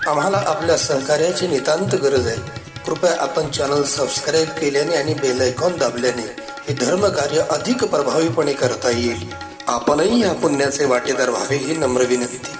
आम्हाला आपल्या सहकार्याची नितांत गरज आहे. कृपया आपण चॅनल सबस्क्राईब केल्याने आणि बेल आयकॉन दाबल्याने हे धर्म कार्य अधिक प्रभावीपणे करता येईल. आपणही या पुण्याचे वाटेदार व्हावे ही नम्र विनंती.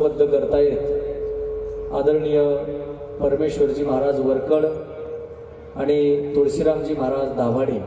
सूत्रबद्ध करतायत आदरणीय परमेश्वरजी महाराज वरकड आणि तुळशीरामजी महाराज दाभाडे.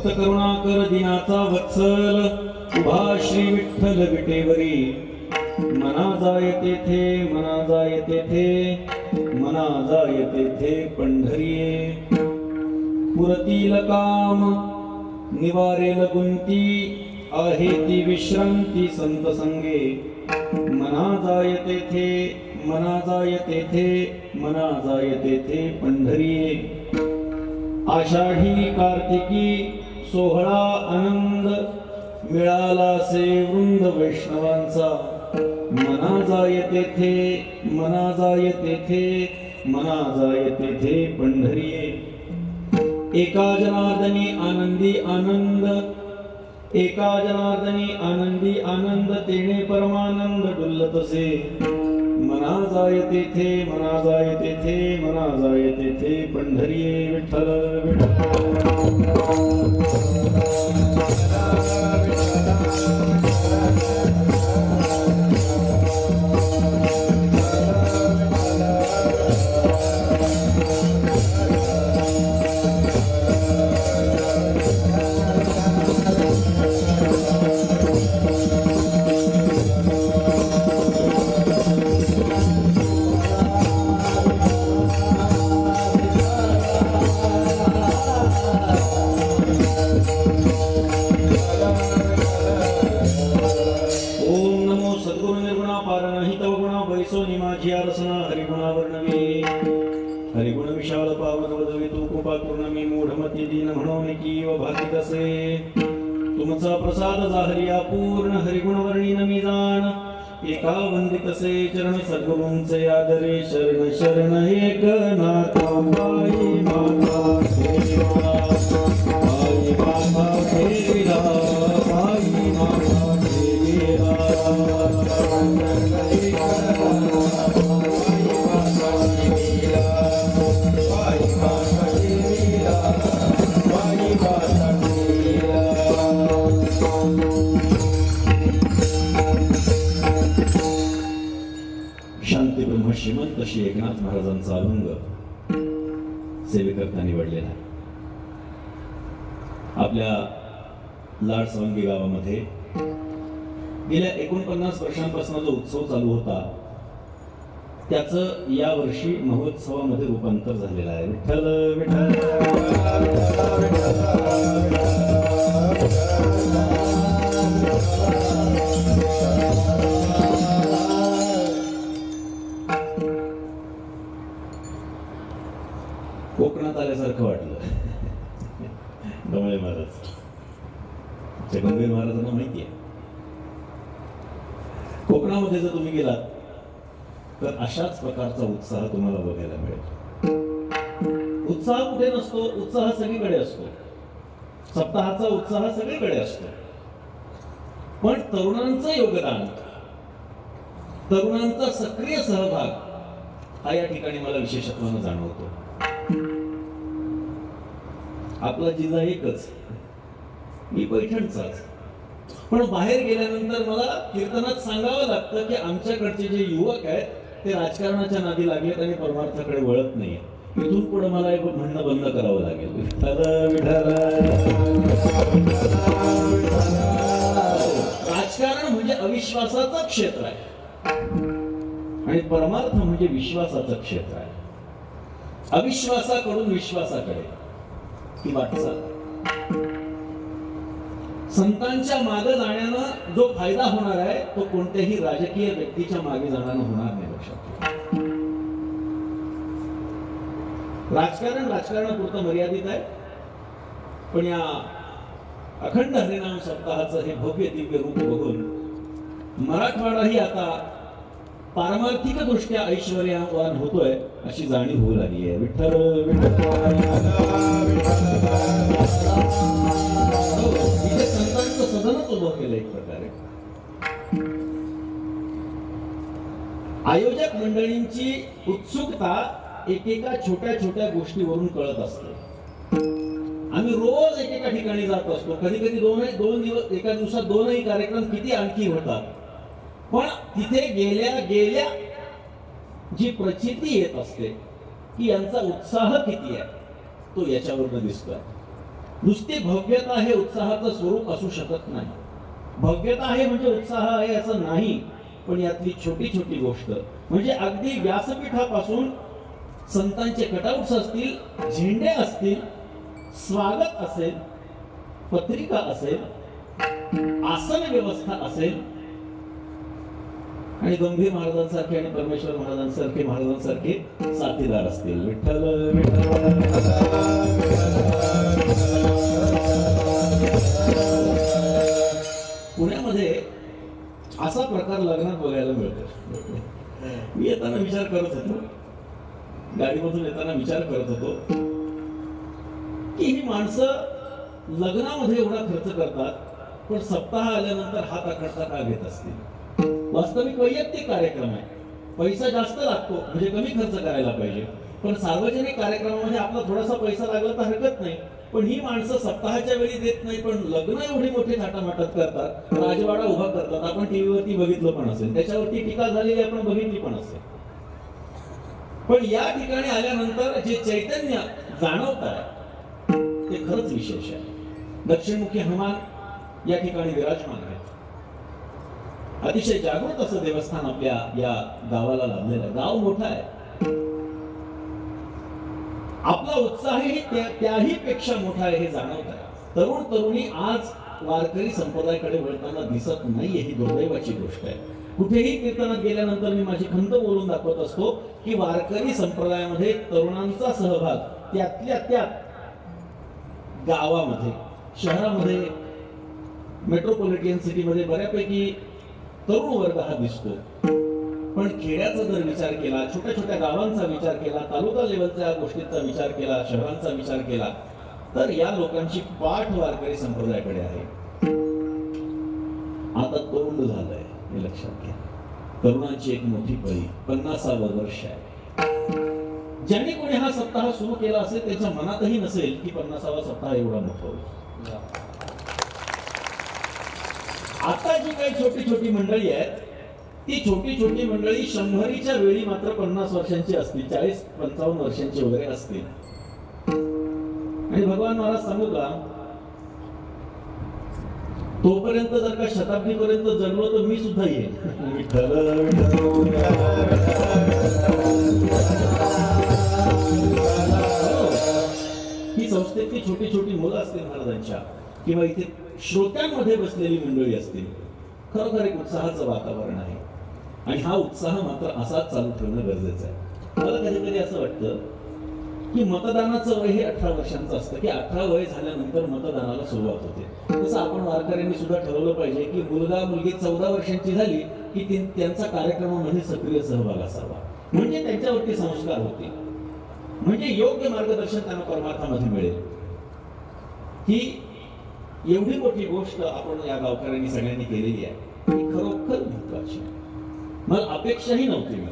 करुणाकर दिनाचा वत्सल उभा श्री विठ्ठल विटेवरी मना जाय तेथे मना जाय तेथे मना जाय तेथे पंढरीये पुरतील काम निवारेल गुंती आहे ती विश्रांती संत संगे मना जाय तेथे मना जाय तेथे मना जाय तेथे पंढरीये आषाढी कार्तिकी सोहळा आनंद मिळाला से वृंद वैष्णवांचा मना जाय तेथे मना जाय तेथे मना जाय तेथे पंढरीये एका जनार्दनी आनंदी आनंद एका जनार्दनी आनंदी आनंद तेने परमानंद डुल्लतसे मना जाय तेथे मना जाय तेथे मना जाय तेथे पंढरीये विठ्ठल पावन तू कृपा करून मी मूढमती दीन म्हणून कीव भाती कसे तुमचा प्रसाद जाहरिया पूर्ण हरिगुणवर्णीन मी जाण एका वंदितसे चरण सद्गुरूंचे आदरे शरण शरण एकनाथ पायी माता ठेविला पायी माता ठेविला पायी माता ठेविला शांती ब्रह्म श्रीमंत श्री एकनाथ महाराजांचा अभंग सेवेकरता निवडलेला आहे. आपल्या लाडसवंगी गावामध्ये गेल्या 49 वर्षांपासून जो उत्सव चालू होता त्याचं या वर्षी महोत्सवामध्ये रूपांतर झालेलं आहे. विठ्ठल विठ्ठल कोकणात आल्यासारखं वाटलं. डोळे महाराज गंभीर महाराजांना माहिती आहे. कोकणामध्ये जर तुम्ही गेलात तर अशाच प्रकारचा उत्साह तुम्हाला बघायला मिळेल. उत्साह कुठे नसतो, उत्साह सगळीकडे असतो. सप्ताहाचा उत्साह सगळीकडे असतो, पण तरुणांचं योगदान, तरुणांचा सक्रिय सहभाग हा या ठिकाणी मला विशेषत्वानं जाणवतो. आपला जिल्हा एकच, मी पैठणचाच, पण बाहेर गेल्यानंतर मला कीर्तनात सांगावं लागतं की आमच्याकडचे जे युवक आहेत ते राजकारणाच्या नादी लागलेत आणि परमार्थाकडे वळत नाही. इथून पुढे मला एक म्हणणं बंद करावं लागेल. विठ्ठल विठ्ठल. राजकारण म्हणजे अविश्वासाचं क्षेत्र आहे आणि परमार्थ म्हणजे विश्वासाचं क्षेत्र आहे. अविश्वासाकडून विश्वासाकडे ही वाटचाल. संतांच्या मागे जाण्यानं जो फायदा होणार आहे तो कोणत्याही राजकीय व्यक्तीच्या मागे जाण्यानं होणार नाही. लक्षात. राजकारण राजकारणापुरतं मर्यादित आहे, पण या अखंड हरिनाम सप्ताहाचं हे भव्य दिव्य रूप बघून मराठवाडाही आता पारमार्थिक दृष्ट्या ऐश्वर्यवान होतोय अशी जाणीव होऊ लागली आहे. विठ्ठल इथे संतांचं सदनच उभं केलं एक प्रकारे. आयोजक मंडळींची उत्सुकता एकेका छोट्या छोट्या गोष्टीवरून कळत असते. आम्ही रोज एकेका ठिकाणी जात असतो. कधी कधी दोन दिवस एका दिवसात दोनही कार्यक्रम किती आणखी होतात, पण तिथे गेल्या गेल्या जी प्रचिती येत असते की यांचा उत्साह किती आहे तो याच्यावरून दिसतोय. नुसती भव्यता हे उत्साहाचं स्वरूप असू शकत नाही. भव्यता आहे म्हणजे उत्साह आहे असं नाही, पण यातली छोटी छोटी गोष्ट म्हणजे अगदी व्यासपीठापासून संतांचे कटआउट्स असतील, झेंडे असतील, स्वागत असेल, पत्रिका असेल, आसन व्यवस्था असेल आणि गंभीर महाराजांसारखे आणि परमेश्वर महाराजांसारखे साथीदार असतील. विठ्ठल पुण्यामध्ये असा प्रकार लग्नात बघायला मिळतो. मी येताना विचार करत होतो, गाडीमधून येताना विचार करत होतो की ही माणसं लग्नामध्ये एवढा खर्च करतात, पण सप्ताह आल्यानंतर हात आखडता का घेत असतील. वास्तविक वैयक्तिक कार्यक्रम आहे, पैसा जास्त लागतो म्हणजे कमी खर्च करायला पाहिजे, पण सार्वजनिक कार्यक्रमामध्ये आपला थोडासा पैसा लागला तर हरकत नाही. पण ही माणसं सप्ताहाच्या वेळी देत नाही, पण लग्न एवढी मोठी थाटामाटात करतात, राजवाडा उभा करतात. आपण टीव्हीवरती बघितलं पण असेल, त्याच्यावरती टीका झालेली आपण बघितली पण असेल. पण या ठिकाणी आल्यानंतर जे चैतन्य जाणवत आहे ते खरंच विशेष आहे. दक्षिणमुखी हनुमान या ठिकाणी विराजमान आहेत. अतिशय जागृत असं देवस्थान आपल्या या गावाला लाभलेलं आहे. गाव मोठं आहे, आपला उत्साहही त्याही पेक्षा मोठा आहे हे जाणवत आहे. तरुण तरुणी आज वारकरी संप्रदायाकडे वळताना दिसत नाहीये, ही दुर्दैवाची गोष्ट आहे. कुठेही कीर्तनात गेल्यानंतर मी माझी खंत बोलून दाखवत असतो की वारकरी संप्रदायामध्ये तरुणांचा सहभाग त्यातल्या त्यात गावामध्ये, शहरामध्ये, मेट्रोपॉलिटन सिटीमध्ये बऱ्यापैकी तरुण वर्ग हा दिसतो. पण खेड्याचा जर विचार केला, छोट्या छोट्या गावांचा विचार केला, तालुका लेवलच्या गोष्टींचा विचार केला, शहरांचा विचार केला, तर या लोकांची पाठ वारकरी संप्रदायाकडे आहे. आता तोंड झालंय हे लक्षात घ्या. तरुणांची एक मोठी पळी, 50वे वर्ष आहे. ज्यांनी कोणी हा सप्ताह सुरू केला असेल त्याच्या मनातही नसेल की 50वा सप्ताह एवढा मोठा होईल. आता जी काही छोटी छोटी मंडळी आहेत, ती छोटी छोटी मंडळी 100च्या वेळी मात्र 50 वर्षांची असतील, 40-55 वर्षांची वगैरे असतील. आणि भगवान महाराज सांगू का, तोपर्यंत जर का शताब्दीपर्यंत जगलो तर मी सुद्धा येईल. ही संस्थेतली छोटी छोटी मुलं असतील महाराजांच्या, किंवा इथे श्रोत्यांमध्ये बसलेली मंडळी असतील, खरोखर एक उत्साहाचं वातावरण आहे. आणि हा उत्साह मात्र असाच चालू ठेवणं गरजेचं आहे. मला कधी कधी असं वाटतं की मतदानाचं वय हे 18 वर्षांचं असतं, की 18 वय झाल्यानंतर मतदानाला सुरुवात होते. तसं आपण वारकऱ्यांनी सुद्धा ठरवलं पाहिजे की मुलगा मुलगी 14 वर्षांची झाली की त्यांचा कार्यक्रमामध्ये सक्रिय सहभाग असावा, म्हणजे त्यांच्यावरती संस्कार होते, म्हणजे योग्य मार्गदर्शन त्यांना परमार्थामध्ये मिळेल. ही एवढी मोठी गोष्ट आपण या गावकऱ्यांनी सगळ्यांनी केलेली आहे, ही खरोखर महत्वाची. मला अपेक्षाही नव्हती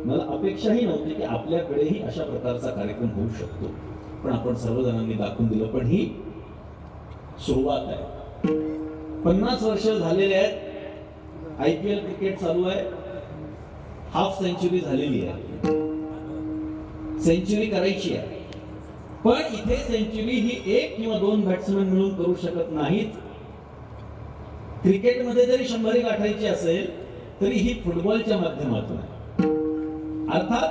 मला अपेक्षाही नव्हती की आपल्याकडेही अशा प्रकारचा कार्यक्रम होऊ शकतो. पण आपण सर्वजणांनी दाखवून दिलं. पण ही सुरुवात आहे. 50 वर्ष झालेले आहेत. IPL क्रिकेट चालू आहे. हाफ सेंचुरी झालेली आहे, सेंचुरी करायची आहे. पण इथे सेंचुरी ही 1 किंवा 2 बॅट्समन मिळून करू शकत नाहीत. क्रिकेटमध्ये जरी 100 गाठायची असेल तरी ही फुटबॉलच्या माध्यमातून आहे. अर्थात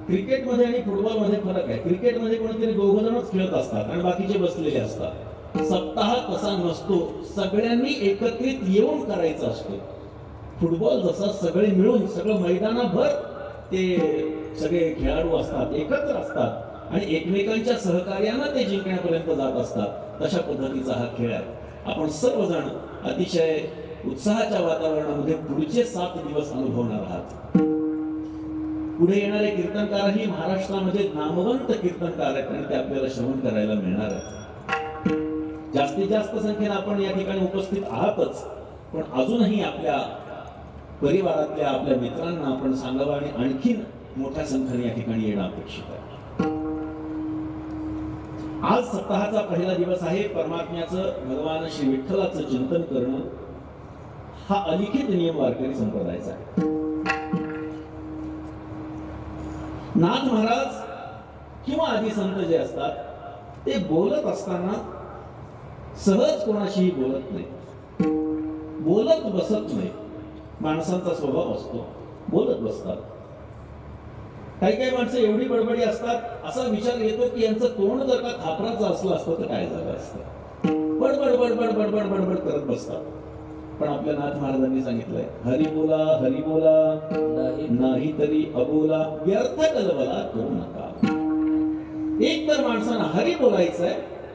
क्रिकेटमध्ये आणि फुटबॉलमध्ये फरक आहे. क्रिकेटमध्ये कोणीतरी 2 जणच खेळत असतात आणि बाकीचे बसलेले असतात. सप्ताह तसा नसतो, सगळ्यांनी एकत्रित येऊन करायचा असतो. फुटबॉल जसा सगळे मिळून सगळं मैदानाभर ते सगळे खेळाडू असतात, एकत्र असतात आणि एकमेकांच्या सहकार्यानं ते जिंकण्यापर्यंत जात असतात, तशा पद्धतीचा हा खेळ आहे. आपण सर्वजण अतिशय उत्साहाच्या वातावरणामध्ये पुढचे 7 दिवस अनुभवणार आहात. पुढे येणारे कीर्तनकारही महाराष्ट्रामध्ये नामवंत कीर्तनकार आहेत आणि ते आपल्याला श्रवण करायला मिळणार आहेत. जास्तीत जास्त संख्येने आपण या ठिकाणी उपस्थित आहातच, पण अजूनही आपल्या परिवारातल्या आपल्या मित्रांना आपण सांगावं आणि आणखीन मोठ्या संख्येने या ठिकाणी येणं अपेक्षित आहे. आज सप्ताहाचा पहिला दिवस आहे. परमात्म्याचं, भगवान श्री विठ्ठलाचं चिंतन करणं हा अलिखित नियम वारकरी संप्रदायाचा आहे. नाथ महाराज किंवा आदी संत जे असतात ते बोलत असताना सहज कोणाशीही बोलत नाही, बोलत बसत नाही. माणसांचा स्वभाव असतो, बोलत बसतात. काही काही माणसं एवढी बडबडी असतात, असा विचार येतो की यांचं तोंड जर का खापराचं असलं असतं तर काय झालं असतं. बडबड बडबड बडबड बडबड करत बसतात. पण आपल्या नाथ महाराजांनी सांगितलंय, हरी बोला नाही तरी अबोला, व्यर्थ कलबला करू नका. एक तर माणसानं हरी बोलायचंय,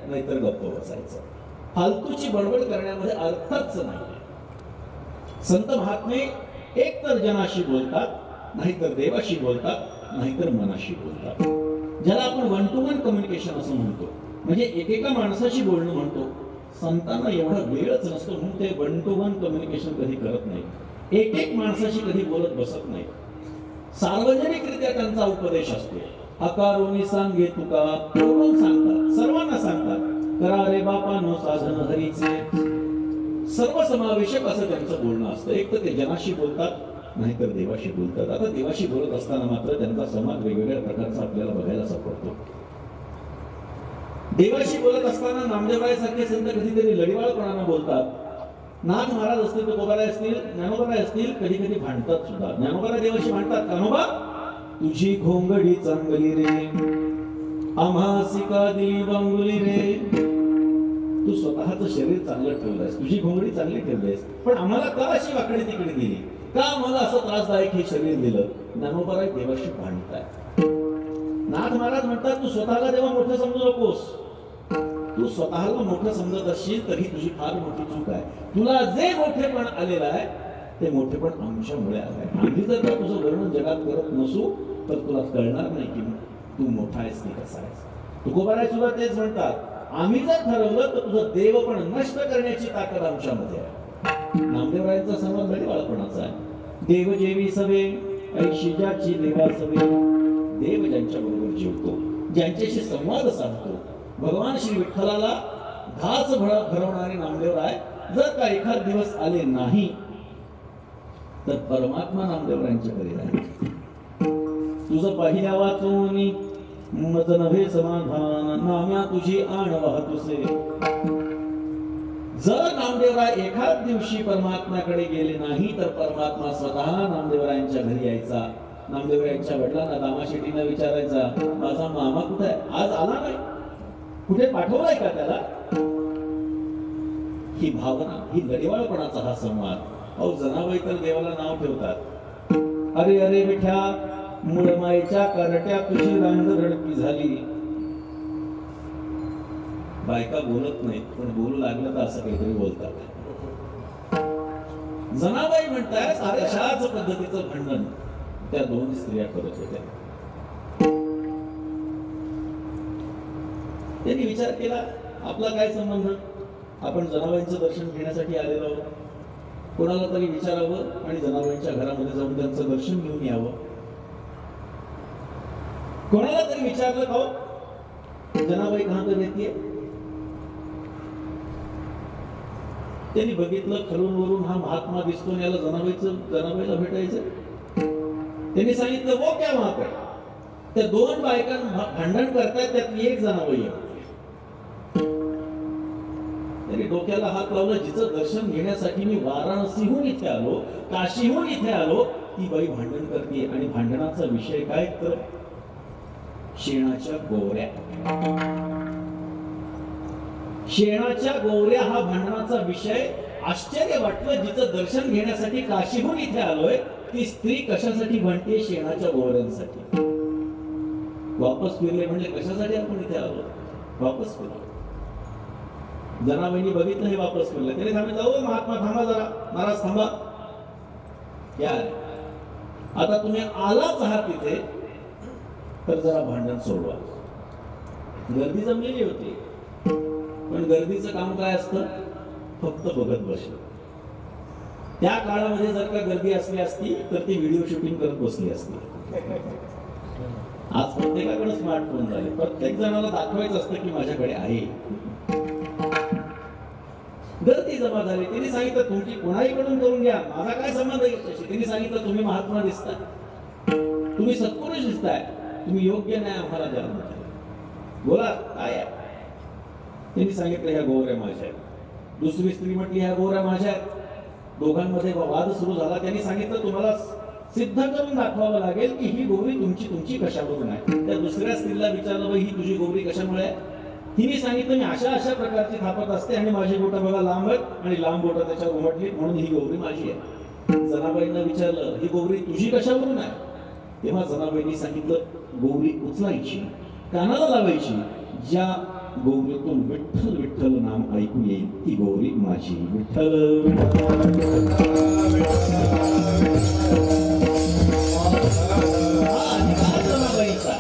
नाहीतर गप्प बसायचं. फालतूची बडबड करण्यामध्ये अर्थच नाही. संत महात्मे एक तर जनाशी बोलतात, नाहीतर देवाशी बोलतात, नाहीतर मनाशी बोलतात. ज्याला आपण 1 to 1 कम्युनिकेशन असं म्हणतो, म्हणजे एकेका माणसाशी बोलणं म्हणतो. संतांना एवढा वेळच नसतो म्हणून ते 1 to 1 कम्युनिकेशन कधी करत नाही. एक माणसाशी कधी बोलत बसत नाही. सार्वजनिकरित्या त्यांचा उपदेश असतो. आकारोनी सांगे तुका, कोण सांगतात, सर्वांना सांगतात. करा रे बापानो साधन हरीचे. सर्वसमावेशक असं त्यांचं बोलणं असतं. एक तर ते जनाशी बोलतात, नाहीतर देवाशी बोलतात. आता देवाशी बोलत असताना मात्र त्यांचा समाज वेगवेगळ्या प्रकारचा आपल्याला बघायला सापडतो. देवाशी बोलत असताना नामदेवराय संत कधीतरी लढीवाळपणानं बोलतात. नाथ महाराज असतील, तुकोबाराय असतील, ज्ञानोबाराय असतील, कधी कधी भांडतात सुद्धा. ज्ञानोबाराय देवाशी भांडतात, कान्होबा तुझी घोंगडी चांगली रे, आम्हासिका दिली बांगुली रे. तू स्वतःचं शरीर चांगलं ठेवलंयस, तुझी घोंगडी चांगली ठेवलीस, पण आम्हाला का अशी वाकडी तिकडे दिली, का आम्हाला असं त्रासदायक हे शरीर दिलं. ज्ञानोबाराय देवाशी भांडताय. नाथ महाराज म्हणतात तू स्वतःला तेव्हा मोठं समजू नकोस. तू स्वतःला मोठं समजत असशील तरी तुझी फार मोठी चूक आहे. तुला जे मोठेपण आलेलं आहे ते मोठेपण आमच्यामुळे आलंय. आम्ही जर का तुझं वर्णन जगात करत नसू तर तुला कळणार नाही की तू मोठा आहेस की कसा आहेस. तुकोबाराय सुद्धा तेच म्हणतात, आम्ही जर ठरवलं तर तुझं देवपण नष्ट करण्याची ताकद आमच्यामध्ये आहे. नामदेवरायांचा समज गडी बाळपणाचा आहे. देव जेवी सवे ऐशी ज्याची देवा सवे. देव ज्यांच्या बरोबर जेवतो, ज्यांच्याशी संवाद साधतो, भगवान श्री विठ्ठलाला घास भरवणारे नामदेवराय जर का एखाद दिवस आले नाही तर परमात्मा नामदेवरायांच्या घरी राहील. तुझं पहिल्या वाचून मज नव्हे समाधान, नाम्या तुझी आण वाहतुसे. जर नामदेवराय एखाद दिवशी परमात्म्याकडे गेले नाही तर परमात्मा स्वतः नामदेवरायांच्या घरी यायचा. नामदेवरायांच्या वडिलांना दामाशेट्टींना विचारायचा, माझा मामा कुठे आहे, आज आला नाही, कुठे पाठवलाय का त्याला. ही भावना, ही गडिवाळपणाचा हा संवाद. अहो जनाबाई तर देवाला नाव ठेवतात, अरे अरे विठ्या मुळमाईच्या करट्या तुझी रांग रडकी झाली. बायका बोलत नाहीत पण बोलू लागलं तर असं काहीतरी बोलतात. जनाबाई म्हणतात अशाच पद्धतीचं भांडण त्या दोन स्त्रिया करत होत्या. त्यांनी विचार केला आपला काय संबंध, आपण जनाबाईंचं दर्शन घेण्यासाठी आलेलो आहोत, कोणाला तरी विचारावं आणि जनाबाईंच्या घरामध्ये जाऊन त्यांचं दर्शन घेऊन यावं. कोणाला तरी विचारलं का जनाबाई कहां पर रहती है. त्यांनी बघितलं खालून वरून हा महात्मा दिसतो, याला जनाबाईला भेटायचं. त्यांनी सांगितलं वो क्या वहां पर. त्या दोन बायकां भांडण करतायत, त्यातली एक जनाबाई आहे. त्यांनी डोक्याला हात लावला, जिचं दर्शन घेण्यासाठी मी वाराणसीहून इथे आलो, काशीहून इथे आलो, ती बाई भांडण करते. आणि भांडणाचा विषय काय तर शेणाच्या गोवऱ्या. शेणाच्या गोवऱ्या हा भांडणाचा विषय. आश्चर्य वाटलं, जिचं दर्शन घेण्यासाठी काशीहून इथे आलोय ती स्त्री कशासाठी भांडते, शेणाच्या गोवऱ्यांसाठी. वापस फिरले म्हणले कशासाठी आपण इथे आलो, वापस फिरलो. जनाबाईंनी बघितलं हे वापस फिरले. त्याने सांगितलं ओ महात्मा थांबा जरा, महाराज थांबा. क्या आता तुम्ही आलाच आहात तिथे तर जरा भांडण सोडवा. गर्दी जमलेली होती पण गर्दीचं काम काय असतं, फक्त बघत बसलं. त्या काळामध्ये जर का गर्दी असली असती तर ती व्हिडिओ शूटिंग करत बसली असती. आज प्रत्येकाकडे स्मार्टफोन झाले, प्रत्येक जणाला दाखवायचं असतं की माझ्याकडे आहे. गर्दी जमा झाली. त्यांनी सांगितलं तुमची कोणाहीकडून करून घ्या, माझा काय संबंध आहे त्याच्याशी. त्यांनी सांगितलं तुम्ही महात्मा दिसताय, तुम्ही सत्पुरुष दिसताय, तुम्ही योग्य नाही आम्हाला द्यायला, बोला काय आहे. त्यांनी सांगितलं ह्या गोवऱ्या माझ्या आहेत. दुसरी स्त्री म्हटली ह्या गोवऱ्या माझ्या आहेत. दोघांमध्ये वाद सुरू झाला. त्यांनी सांगितलं तुम्हाला सिद्ध करून दाखवावं लागेल की ही गोवरी तुमची कशावरून आहे. त्या दुसऱ्या स्त्रीला विचारलं ही तुझी गोवरी कशामुळे आहे. तिने सांगितलं मी अशा प्रकारची थापत असते आणि माझी बोटं बघा लांब आहेत आणि लांब बोटं त्याच्यावर उमटली म्हणून ही गोवरी माझी आहे. जनाबाईंना विचारलं ही गोवरी तुझी कशावरून आहे. तेव्हा जनाबाईंनी सांगितलं गोवरी उचलायची, कानाला लावायची, ज्या गोवरीतून विठ्ठल विठ्ठल नाम ऐकू येईल ती गोवरी माझी. विठ्ठल जनाबाईचा.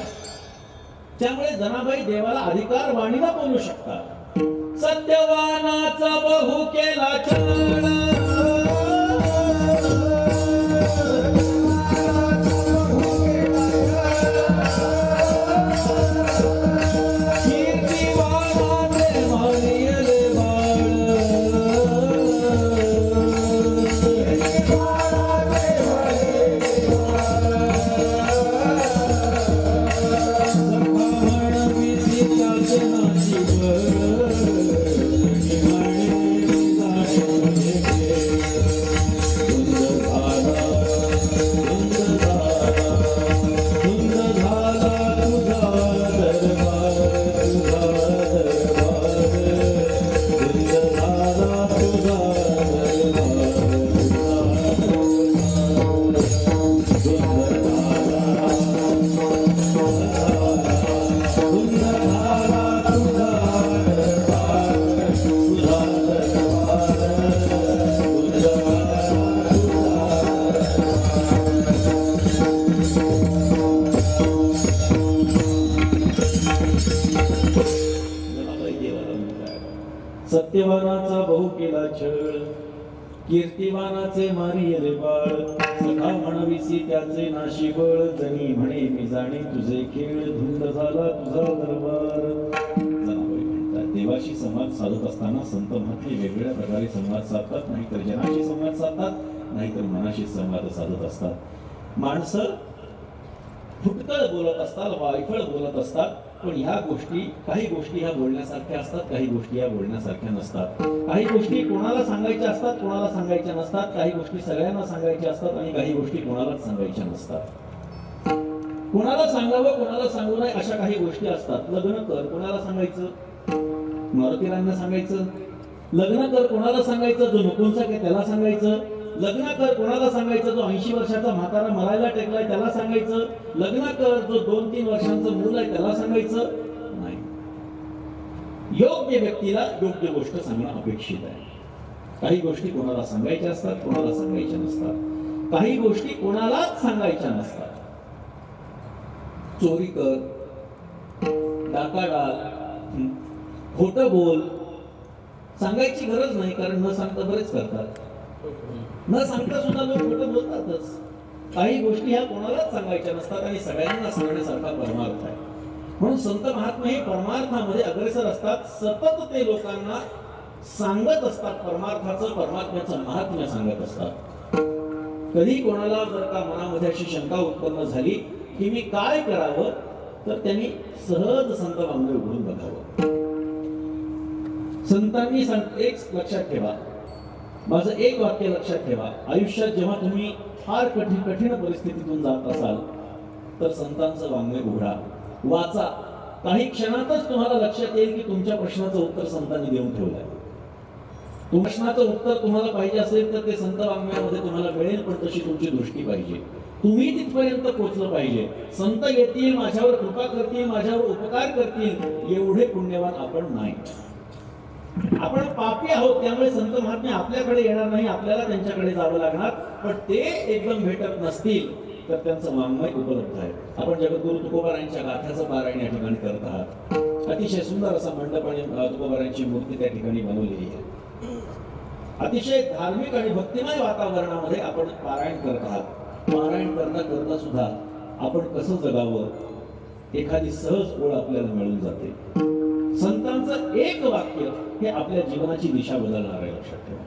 त्यामुळे जनाबाई देवाला अधिकार वाणीला बोलू शकतात. सत्यवानाचा बहु केला छळ, सत्यवानाचा बहु केला छळ, कीर्तिवानाचे मारिले बाळ, सखा म्हणविसी त्याचे नाशी बळ, जणी म्हणे मी जाणे तुझे खेळ, धुंद झाला तुझा दरबार. जनाबाई म्हणतात, देवाशी संवाद साधत असताना संत महात्मे वेगवेगळ्या प्रकारे संवाद साधतात. नाहीतर जनाशी संवाद साधतात, नाहीतर मनाशी संवाद साधत असतात. माणसं फुटकळ बोलत असतात, वायफळ बोलत असतात, पण ह्या गोष्टी, काही गोष्टी ह्या बोलण्यासारख्या असतात, काही गोष्टी ह्या बोलण्यासारख्या नसतात. काही गोष्टी कोणाला सांगायच्या असतात, कोणाला सांगायच्या नसतात. काही गोष्टी सगळ्यांना सांगायच्या असतात आणि काही गोष्टी कोणालाच सांगायच्या नसतात. कोणाला सांगावं, कोणाला सांगू नये अशा काही गोष्टी असतात. लग्न कर, कोणाला सांगायचं? मारुतीरांना सांगायचं. लग्न कर, कोणाला सांगायचं? जो नकोंचा की त्याला सांगायचं. लग्न कर, कोणाला सांगायचं? जो 80 वर्षाचा म्हातारा मरायला टेकलाय त्याला सांगायचं. लग्न कर, जो 2-3 वर्षांचं मूल आहे त्याला सांगायचं नाही. योग्य व्यक्तीला योग्य गोष्ट सांगणं अपेक्षित आहे. काही गोष्टी कोणाला सांगायच्या असतात, कोणाला सांगायच्या नसतात. काही गोष्टी कोणालाच सांगायच्या नसतात. चोरी कर, डाका डाल, खोटं बोल, सांगायची गरज नाही, कारण न सांगता बरेच करतात. न सांगता सुद्धा लोक खोटं बोलतातच. काही गोष्टी ह्या कोणालाच सांगायच्या नसतात आणि सगळ्यांना सांगण्यासारखा परमार्थ आहे. म्हणून संत महात्मे हे परमार्थामध्ये अग्रेसर असतात. सतत ते लोकांना सांगत असतात परमार्थाचं, परमात्म्याचं महात्म्य सांगत असतात. कधी कोणाला जर का मनामध्ये अशी शंका उत्पन्न झाली की मी काय करावं, तर त्यांनी सहज संत वाङ्मय उघडून बघावं. संतांनी एक लक्षात ठेवा, माझं एक वाक्य लक्षात ठेवा. आयुष्यात जेव्हा तुम्ही फार कठीण परिस्थितीतून जात असाल तर संतांचं वाङ्मय उघडा, वाचा. काही क्षणातच तुम्हाला लक्षात येईल की तुमच्या प्रश्नाचं उत्तर संतांनी देऊन ठेवलंय. प्रश्नाचं उत्तर तुम्हाला पाहिजे असेल तर ते संत वाङ्मयामध्ये तुम्हाला मिळेल, पण तशी तुमची दृष्टी पाहिजे. तुम्ही तिथपर्यंत पोहोचलं पाहिजे. संत येतील, माझ्यावर कृपा करतील, माझ्यावर उपकार करतील, एवढे पुण्यवान आपण नाही. आपण पापी आहोत, त्यामुळे संत महात्मे आपल्याकडे येणार नाही, आपल्याला त्यांच्याकडे जावं लागणार. पण ते एकदम भेटत नसतील तर त्यांचं वाङ्मय उपलब्ध आहे. आपण जगद्गुरु तुकोबारायांच्या गाथ्याचं पारायण या ठिकाणी करत आहात. अतिशय सुंदर असा मंडप आणि तुकोबारायांची मूर्ती त्या ठिकाणी बनवलेली आहे. अतिशय धार्मिक आणि भक्तिमय वातावरणामध्ये आपण पारायण करत आहात. पारायण करता करता सुद्धा आपण कसं जगावं, एखादी सहज ओळ आपल्याला मिळून जाते. संतांचं एक वाक्य हे आपल्या जीवनाची दिशा बदलणार आहे, लक्षात ठेवा.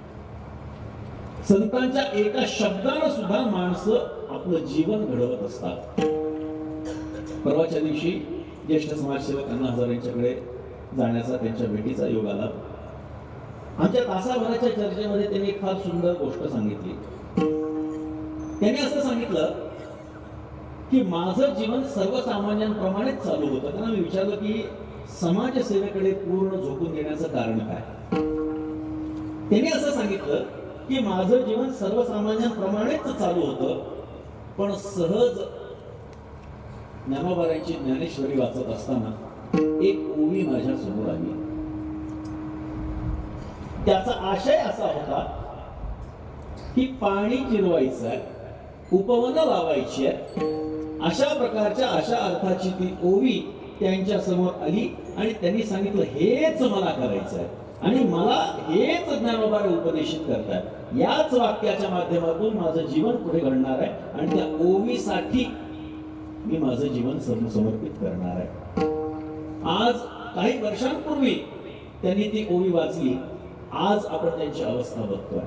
संतांच्या एका शब्दानं सुद्धा माणसं आपलं जीवन घडवत असतात. परवाच्या दिवशी ज्येष्ठ समाजसेवक अण्णा हजारे यांच्याकडे जाण्याचा, त्यांच्या भेटीचा योग आला. आमच्या तासाभराच्या चर्चेमध्ये त्यांनी एक फार सुंदर गोष्ट सांगितली. त्यांनी असं सांगितलं की माझं जीवन सर्वसामान्यांप्रमाणेच चालू होतं. त्यांना मी विचारलं की समाजसेवेकडे पूर्ण झोकून देण्याचं कारण काय. त्यांनी असं सांगितलं की माझं जीवन सर्वसामान्यांप्रमाणेच चालू होतं, पण सहज ज्ञानोबारायांची ज्ञानेश्वरी वाचत असताना एक ओवी माझ्या समोर आली. त्याचा आशय असा होता की पाणी जिरवायचं आहे, उपवनं लावायची आहे, अशा प्रकारच्या अशा अर्थाची ती ओवी त्यांच्या समोर आली आणि त्यांनी सांगितलं हेच मला करायचं आहे आणि मला हेच ज्ञानोबारे उपदेशित करतात. याच वाक्याच्या माध्यमातून माझं जीवन पुढे घडणार आहे आणि त्या ओवीसाठी मी माझं जीवन समर्पित करणार आहे. आज काही वर्षांपूर्वी त्यांनी ती ओवी वाचली. आज आपण त्यांची अवस्था बघतोय.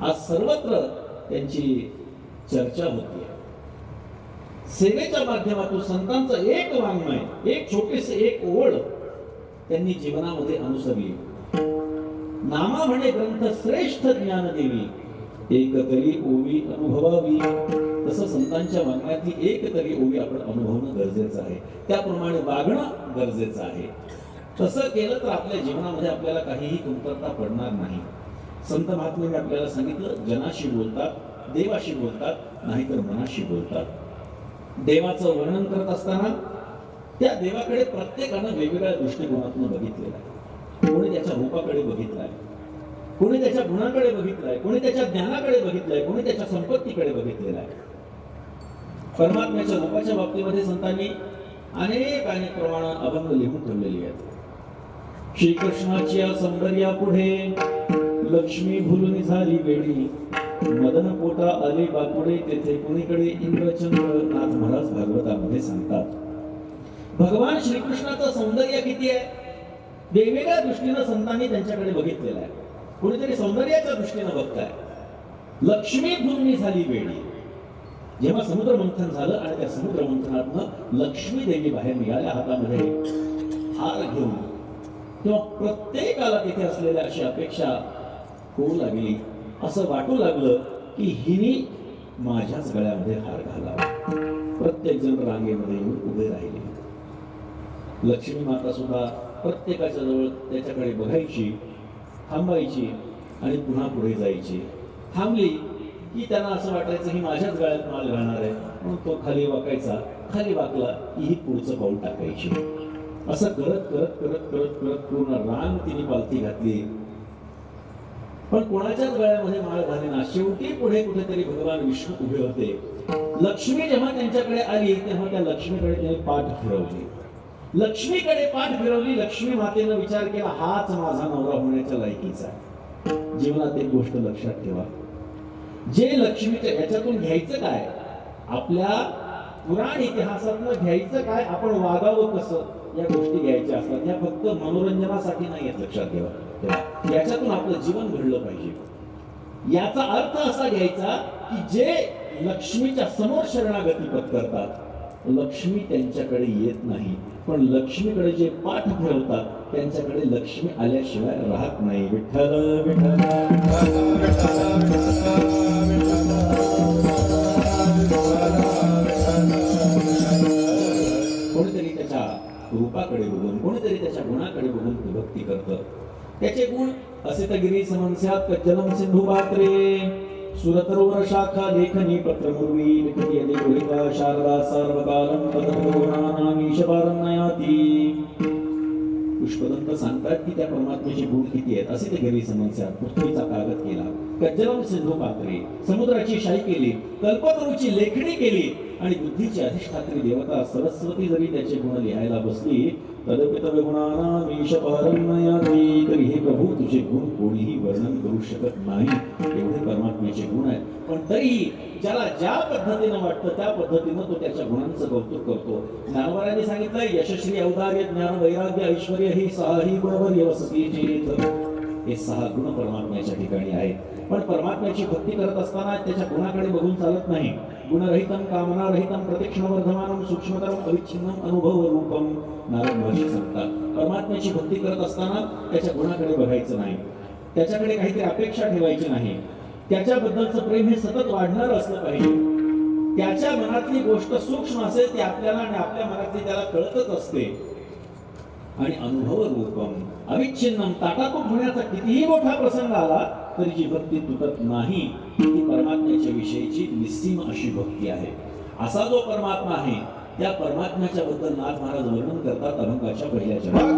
आज सर्वत्र त्यांची चर्चा होती. सेवेच्या माध्यमातून संतांचं एक वाङ्मय, एक छोटेसे एक ओळ त्यांनी जीवनामध्ये अनुसरली. नामा म्हणे ग्रंथ श्रेष्ठ ज्ञान देवी, एक तरी ओवी अनुभवावी. तसं संतांच्या वाङ्मयातली एक तरी ओवी आपण अनुभवणं गरजेचं आहे. त्याप्रमाणे वागणं गरजेचं आहे. तसं केलं तर आपल्या जीवनामध्ये आपल्याला काहीही कमतरता पडणार नाही. संत महात्म्यांनी आपल्याला सांगितलं, जनाशी बोलतात, देवाशी बोलतात, नाहीतर मनाशी बोलतात. देवाचं वर्णन करत असताना त्या देवाकडे प्रत्येकानं वेगवेगळ्या दृष्टिकोनातून बघितलेलं आहे. कोणी त्याच्या रूपाकडे बघितलाय, कोणी त्याच्या गुणाकडे बघितलाय, कोणी त्याच्या ज्ञानाकडे बघितलाय, कोणी त्याच्या संपत्तीकडे बघितलेला आहे. परमात्म्याच्या रूपाच्या बाबतीमध्ये संतांनी अनेक प्रमाणात अभंग लिहून ठेवलेली आहेत. श्रीकृष्णाच्या सौंदर्यापुढे लक्ष्मी भुलून झाली वेडी, मदन पोटा आले बापुडे तेथे कुणीकडे इंद्रचंद्र. नाथ महाराज भागवतामध्ये सांगतात भगवान श्रीकृष्णाचं सौंदर्य किती आहे, वेगवेगळ्या दृष्टीनं संतांनी त्यांच्याकडे बघितलेलं आहे. कुणीतरी सौंदर्याच्या दृष्टीनं बघताय. लक्ष्मी भूमी झाली वेडी. जेव्हा समुद्र मंथन झालं आणि त्या समुद्र मंथनातनं लक्ष्मी देवी बाहेर निघाल्या हातामध्ये हार घेऊन, तेव्हा प्रत्येकाला तिथे असलेल्या अशी अपेक्षा होऊ लागली, असं वाटू लागलं की हिनी माझ्याच गळ्यामध्ये हार घालावा. प्रत्येक जण रांगेमध्ये येऊन उभे राहिले. लक्ष्मी माता सुद्धा प्रत्येकाच्या जवळ त्याच्याकडे बघायची, थांबायची आणि पुन्हा पुढे जायची. थांबली की त्यांना असं वाटायचं ही माझ्याच गळ्यात माल घालणार आहे, म्हणून तो खाली वाकायचा. खाली वाकला की ही पुढचं पाऊल टाकायची. असं करत करत करत करत करत पूर्ण रांग तिने पालथी घातली, पण कोणाच्याच गळ्यामध्ये माळ घालेना. शेवटी पुढे कुठेतरी भगवान विष्णू उभे होते. लक्ष्मी जेव्हा त्यांच्याकडे आली तेव्हा त्या लक्ष्मीकडे त्यांनी पाठ फिरवली. लक्ष्मीकडे पाठ फिरवली. लक्ष्मी मातेनं विचार केला हाच माझा नवरा होण्याच्या लायकीचा आहे. जीवनात एक गोष्ट लक्षात ठेवा, जे लक्ष्मीच्या ह्याच्यातून घ्यायचं काय, आपल्या पुराण इतिहासातनं घ्यायचं काय, आपण वागावं कसं, या गोष्टी घ्यायच्या असतात. या फक्त मनोरंजनासाठी नाही आहेत, लक्षात ठेवा. याच्यातून आपलं जीवन घडलं पाहिजे. याचा अर्थ असा घ्यायचा की जे लक्ष्मीच्या समोर शरणागती पत्करतात, लक्ष्मी त्यांच्याकडे येत नाही, पण लक्ष्मीकडे जे पाठ फिरवतात त्यांच्याकडे लक्ष्मी आल्याशिवाय राहत नाही. विठ्ठल विठ्ठल कोणीतरी त्याच्या रूपाकडे बघून, कोणीतरी त्याच्या गुणाकडे बघून भक्ती करतं. त्याचे गुण असे तर गिरी समन्स्यात कज्जलम सिंधू पात्रे सुरतरोवर शाखा लेखनी पत्रमुर्वी लिखती यदि गृहीता शारदा सर्वकालं तदगुणानामीशपारं नयाति. पुष्पदंत सांगतात की त्या परमात्म्याचे गुण किती आहेत. असे ते गिरी समन्स्यात पृथ्वीचा कागद केला, कज्जलम सिंधू पात्रे समुद्राची शाई केली, कल्पतरूची लेखणी केली आणि बुद्धीची अधिष्ठात्री देवता सरस्वती जरी त्याचे गुण लिहायला बसली तदपि तव गुणानामीशपारं नयाति. तरी हे प्रभू तुझे गुण कोणीही वर्णन करू शकत नाही, एवढे परमात्म्याचे गुण आहेत. पण तरीही ज्याला ज्या पद्धतीनं वाटतं त्या पद्धतीनं तो त्याच्या गुणांचं कौतुक करतो. ज्ञानवरांनी सांगितलं यशश्री औदार्य ज्ञान वैराग्य ऐश्वर्य ही सहाही गुणवर व्यवस्थित. हे 6 गुण परमात्म्याच्या ठिकाणी आहेत. पण परमात्म्याची भक्ती करत असताना त्याच्या गुणाकडे बघून चालत नाही. गुणरहितम कामनारहितम प्रतीक्षणवर्धमानम सूक्ष्मतरम अविच्छिन्नम अनुभव रूपम. नारद महर्षी सांगतात परमात्म्याची भक्ती करत असताना त्याच्या गुणाकडे बघायचं नाही, त्याच्याकडे काहीतरी अपेक्षा ठेवायची नाही. त्याच्याबद्दलचं प्रेम हे सतत वाढणार असलं पाहिजे. त्याच्या मनातली गोष्ट सूक्ष्म असेल ती आपल्याला आणि आपल्या मनातली त्याला कळतच असते. आणि अनुभव रूपम अविच्छिन्नम, ताटातूट होण्याचा कितीही मोठा प्रसंग आला तरी जी भक्ती तुटत नाही ती परमात्म्याच्या विषयीची निस्सीम अशी भक्ती आहे. असा जो परमात्मा आहे त्या परमात्म्याच्या बद्दल नाथ महाराज वर्णन करतात अभंगाच्या पहिल्या चरणात.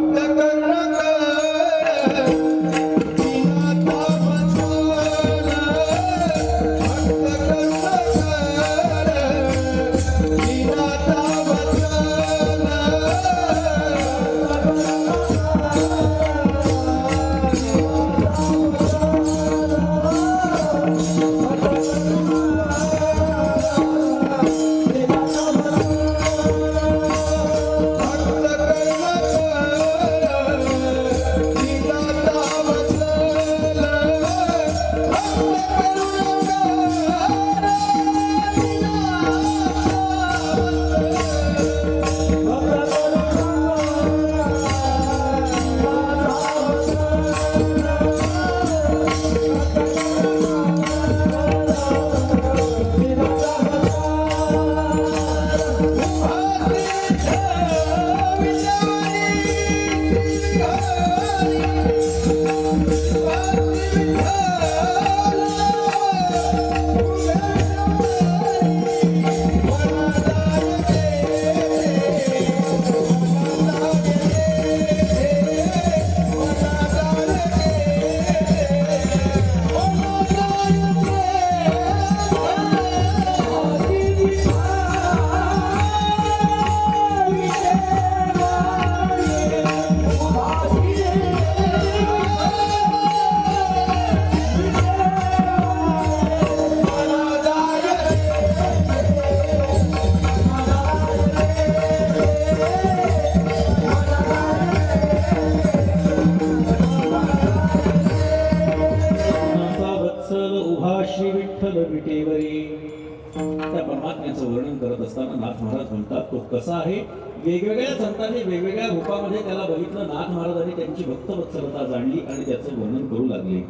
वेगवेगळ्या संतांनी वेगवेगळ्या रूपामध्ये त्याला बघितलं. नाथ महाराजांनी त्यांची भक्तवत्सलता जाणली आणि त्याचं वर्णन करू लागले.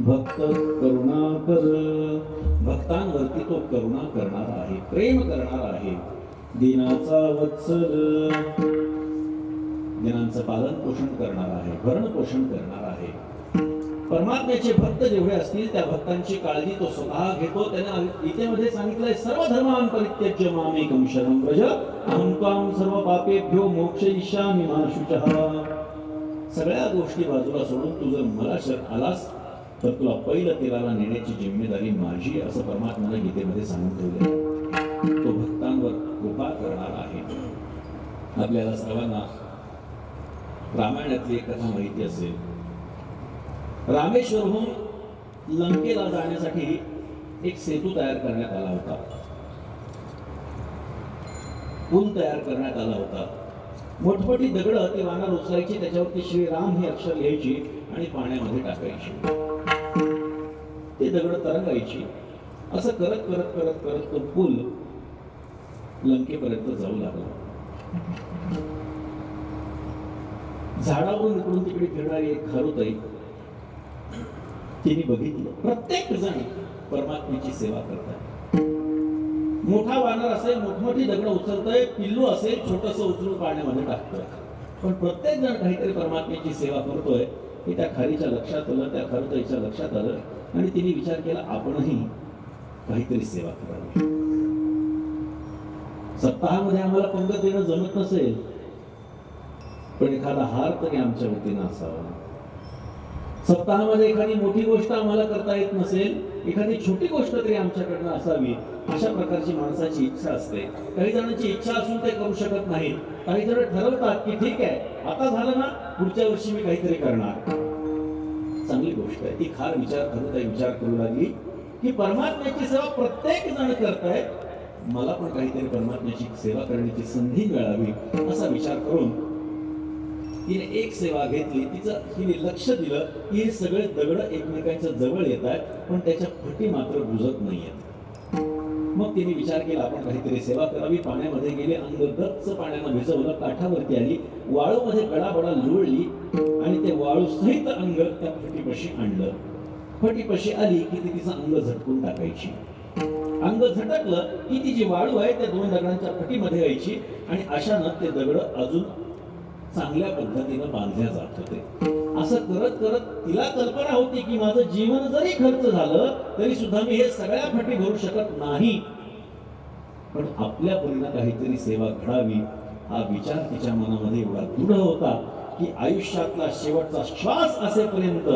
भक्त करुणाकर, भक्तांवरती तो करुणा करणार आहे, प्रेम करणार आहे. दिनाचा वत्सल, दिनांचं पालन पोषण करणार आहे, भरण पोषण करणार आहे. परमात्म्याचे भक्त जेवढे असतील त्या भक्तांची काळजी तो स्वतः घेतो. त्याने गीतेमध्ये सांगितलंय, सर्व धर्मान् परित्यज्य मामेकं शरणं व्रज अहं त्वां सर्व पापेभ्यो मोक्षयिष्यामि मा शुचः. सगळ्या गोष्टी बाजूला सोडून तू जर मला शरण आलास तर तुला पहिलं तेलाला नेण्याची जिम्मेदारी माझी, असं परमात्म्याने गीतेमध्ये सांगून ठेवले. तो भक्तांवर कृपा करणार आहे. आपल्याला सर्वांना रामायणातली एक कथा माहिती असेल. रामेश्वरहून लंकेला जाण्यासाठी एक सेतू तयार करण्यात आला होता, पूल तयार करण्यात आला होता. मोठमोठी दगडं ते वानर उचलायची, त्याच्यावरती श्रीराम ही अक्षर लिहायची आणि पाण्यामध्ये टाकायची. ते दगड तरंगायची. असं करत करत करत करत तो पूल लंकेपर्यंत जाऊ लागला. झाडावरून इकडून तिकडे फिरणारी एक खारुताई तिने बघितलं. प्रत्येक जण परमात्म्याची सेवा करतात. मोठा वानर असेल, मोठमोठी दगड उचलतोय, पिल्लू असेल, छोटस उचलून पाण्यामध्ये टाकतोय, पण प्रत्येक जण काहीतरी परमात्म्याची सेवा करतोय. हे त्या खारीच्या लक्षात आलं, त्या खारुताईच्या लक्षात आलं आणि तिने विचार केला, आपणही काहीतरी सेवा करावी. सप्ताहामध्ये आम्हाला पंगत देणं जमत नसेल, पण एखादा हार तरी आमच्या वतीनं असावा. सप्ताहामध्ये एखादी मोठी गोष्ट आम्हाला करता येत नसेल, एखादी छोटी गोष्ट तरी आमच्याकडनं असावी, अशा प्रकारची माणसाची इच्छा असते. काही जणांची इच्छा असून ते करू शकत नाहीत. काही जण ठरवतात की ठीक आहे, आता झालं ना, पुढच्या वर्षी मी काहीतरी करणार. चांगली गोष्ट आहे. ती खार विचार करू लागली की परमात्म्याची सेवा प्रत्येक जण करताय, मला पण काहीतरी परमात्म्याची सेवा करण्याची संधी मिळावी, असा विचार करून तिने एक सेवा घेतली. तिने लक्ष दिलं की हे सगळे दगड एकमेकांच्या जवळ येत आहेत, पण त्याच्या फटी मात्र बुजत नाहीयेत. मग तिने विचार केला, आपण काहीतरी सेवा करावी. पाण्यामध्ये गेले, अंग गच्च पाण्यानं भिजवलं, काठावरती आली, वाळूमध्ये गडाबडा लोळली आणि ते वाळू सहित अंग त्या फटीपाशी आणलं. फटीपाशी आली की ती तिचं अंग झटकून टाकायची. अंग झटकलं की ती जी वाळू आहे त्या दोन दगडांच्या फटीमध्ये यायची आणि अशानं ते दगड अजून चांगल्या पद्धतीनं बांधल्या जात होते. असं करत करत तिला कल्पना होती की माझं जीवन जरी खर्च झालं तरी सुद्धा मी हे सगळ्या फटी भरू शकत नाही, पण आपल्या परीनं काहीतरी सेवा घडावी हा विचार तिच्या मनामध्ये एवढा दृढ होता की आयुष्यातला शेवटचा श्वास असेपर्यंत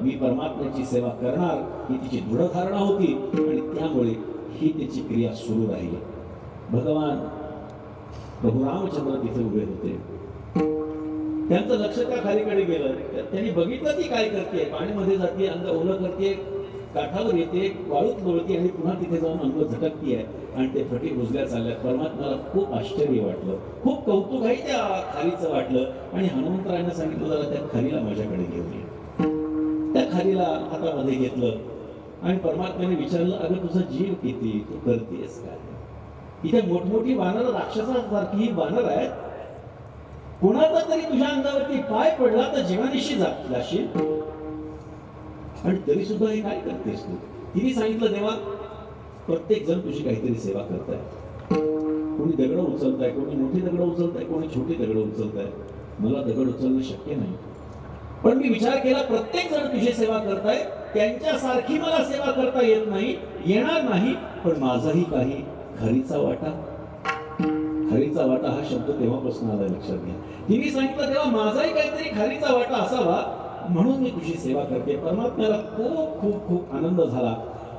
मी परमात्म्याची सेवा करणार ही तिची दृढ धारणा होती आणि त्यामुळे ही त्याची क्रिया सुरू राहिली. भगवान प्रभू रामचंद्र तिथे उभे होते. त्यांचं लक्ष त्या खालीकडे गेलं. त्यांनी बघितलं ती काय करते, पाण्यामध्ये जाते, अंग ओलं करते, काठावर येते, वाळूत लोळते आणि पुन्हा तिथे जाऊन अंग झटकती आहे आणि ते फटी बुजल्या चालल्या. परमात्म्याला खूप आश्चर्य वाटलं, खूप कौतुकही त्या खारीचं वाटलं आणि हनुमंतरायांना सांगितलं, जरा त्या खारीला माझ्याकडे घेऊन ये. त्या खारीला हातामध्ये घेतलं आणि परमात्म्याने विचारलं, अगं तुझा जीव किती, तू करतेस काय? इथे मोठमोठी वानर, राक्षसासारखी ही वानर आहेत, कोणाचा तरी तुझ्या अंगावरती पाय पडला तर जीवानिशी जाशील आणि तरी सुद्धा हे काय करतेस तू? तिने सांगितलं, देवा प्रत्येक जण तुझी काहीतरी सेवा करताय. कोणी दगड उचलताय, कोणी मोठी दगड उचलताय, कोणी छोटी दगड उचलताय. मला दगड उचलणं शक्य नाही, पण मी विचार केला प्रत्येक जण तुझी सेवा करताय, त्यांच्यासारखी मला सेवा करता येत नाही, येणार नाही, पण माझाही काही खारीचा वाटा. खारीचा वाटा हा शब्द तेव्हापासून आला लक्षात घ्या. तिने सांगितलं, तेव्हा माझाही काहीतरी खारीचा वाटा असावा म्हणून मी तुझी सेवा करते. परमात्म्याला खूप खूप खूप आनंद झाला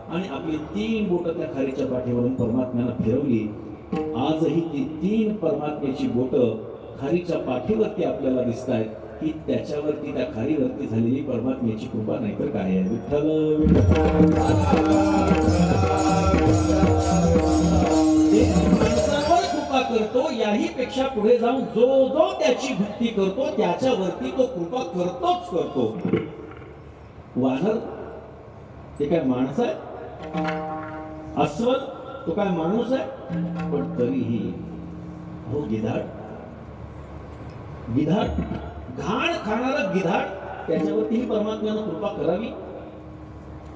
आणि आपली 3 बोटं त्या खारीच्या पाठीवरून परमात्म्याला फिरवली. आजही ती 3 परमात्म्याची बोटं खारीच्या पाठीवरती आपल्याला दिसत आहेत. की त्याच्यावरती, त्या खारीवरती झालेली परमात्म्याची कृपा, नाही तर काय आहे. विठ्ठल करतो, याही पेक्षा पुढे जाऊन जो जो त्याची भक्ती करतो त्याच्यावरती तो कृपा करतोच करतो. वानर ते काय माणूस आहे, अस्वल तो काय माणूस आहे, पण तरीही हो गिधाड गिधाड, घाण खाणारा गिधाड, त्याच्यावरतीही परमात्म्यानं कृपा करावी?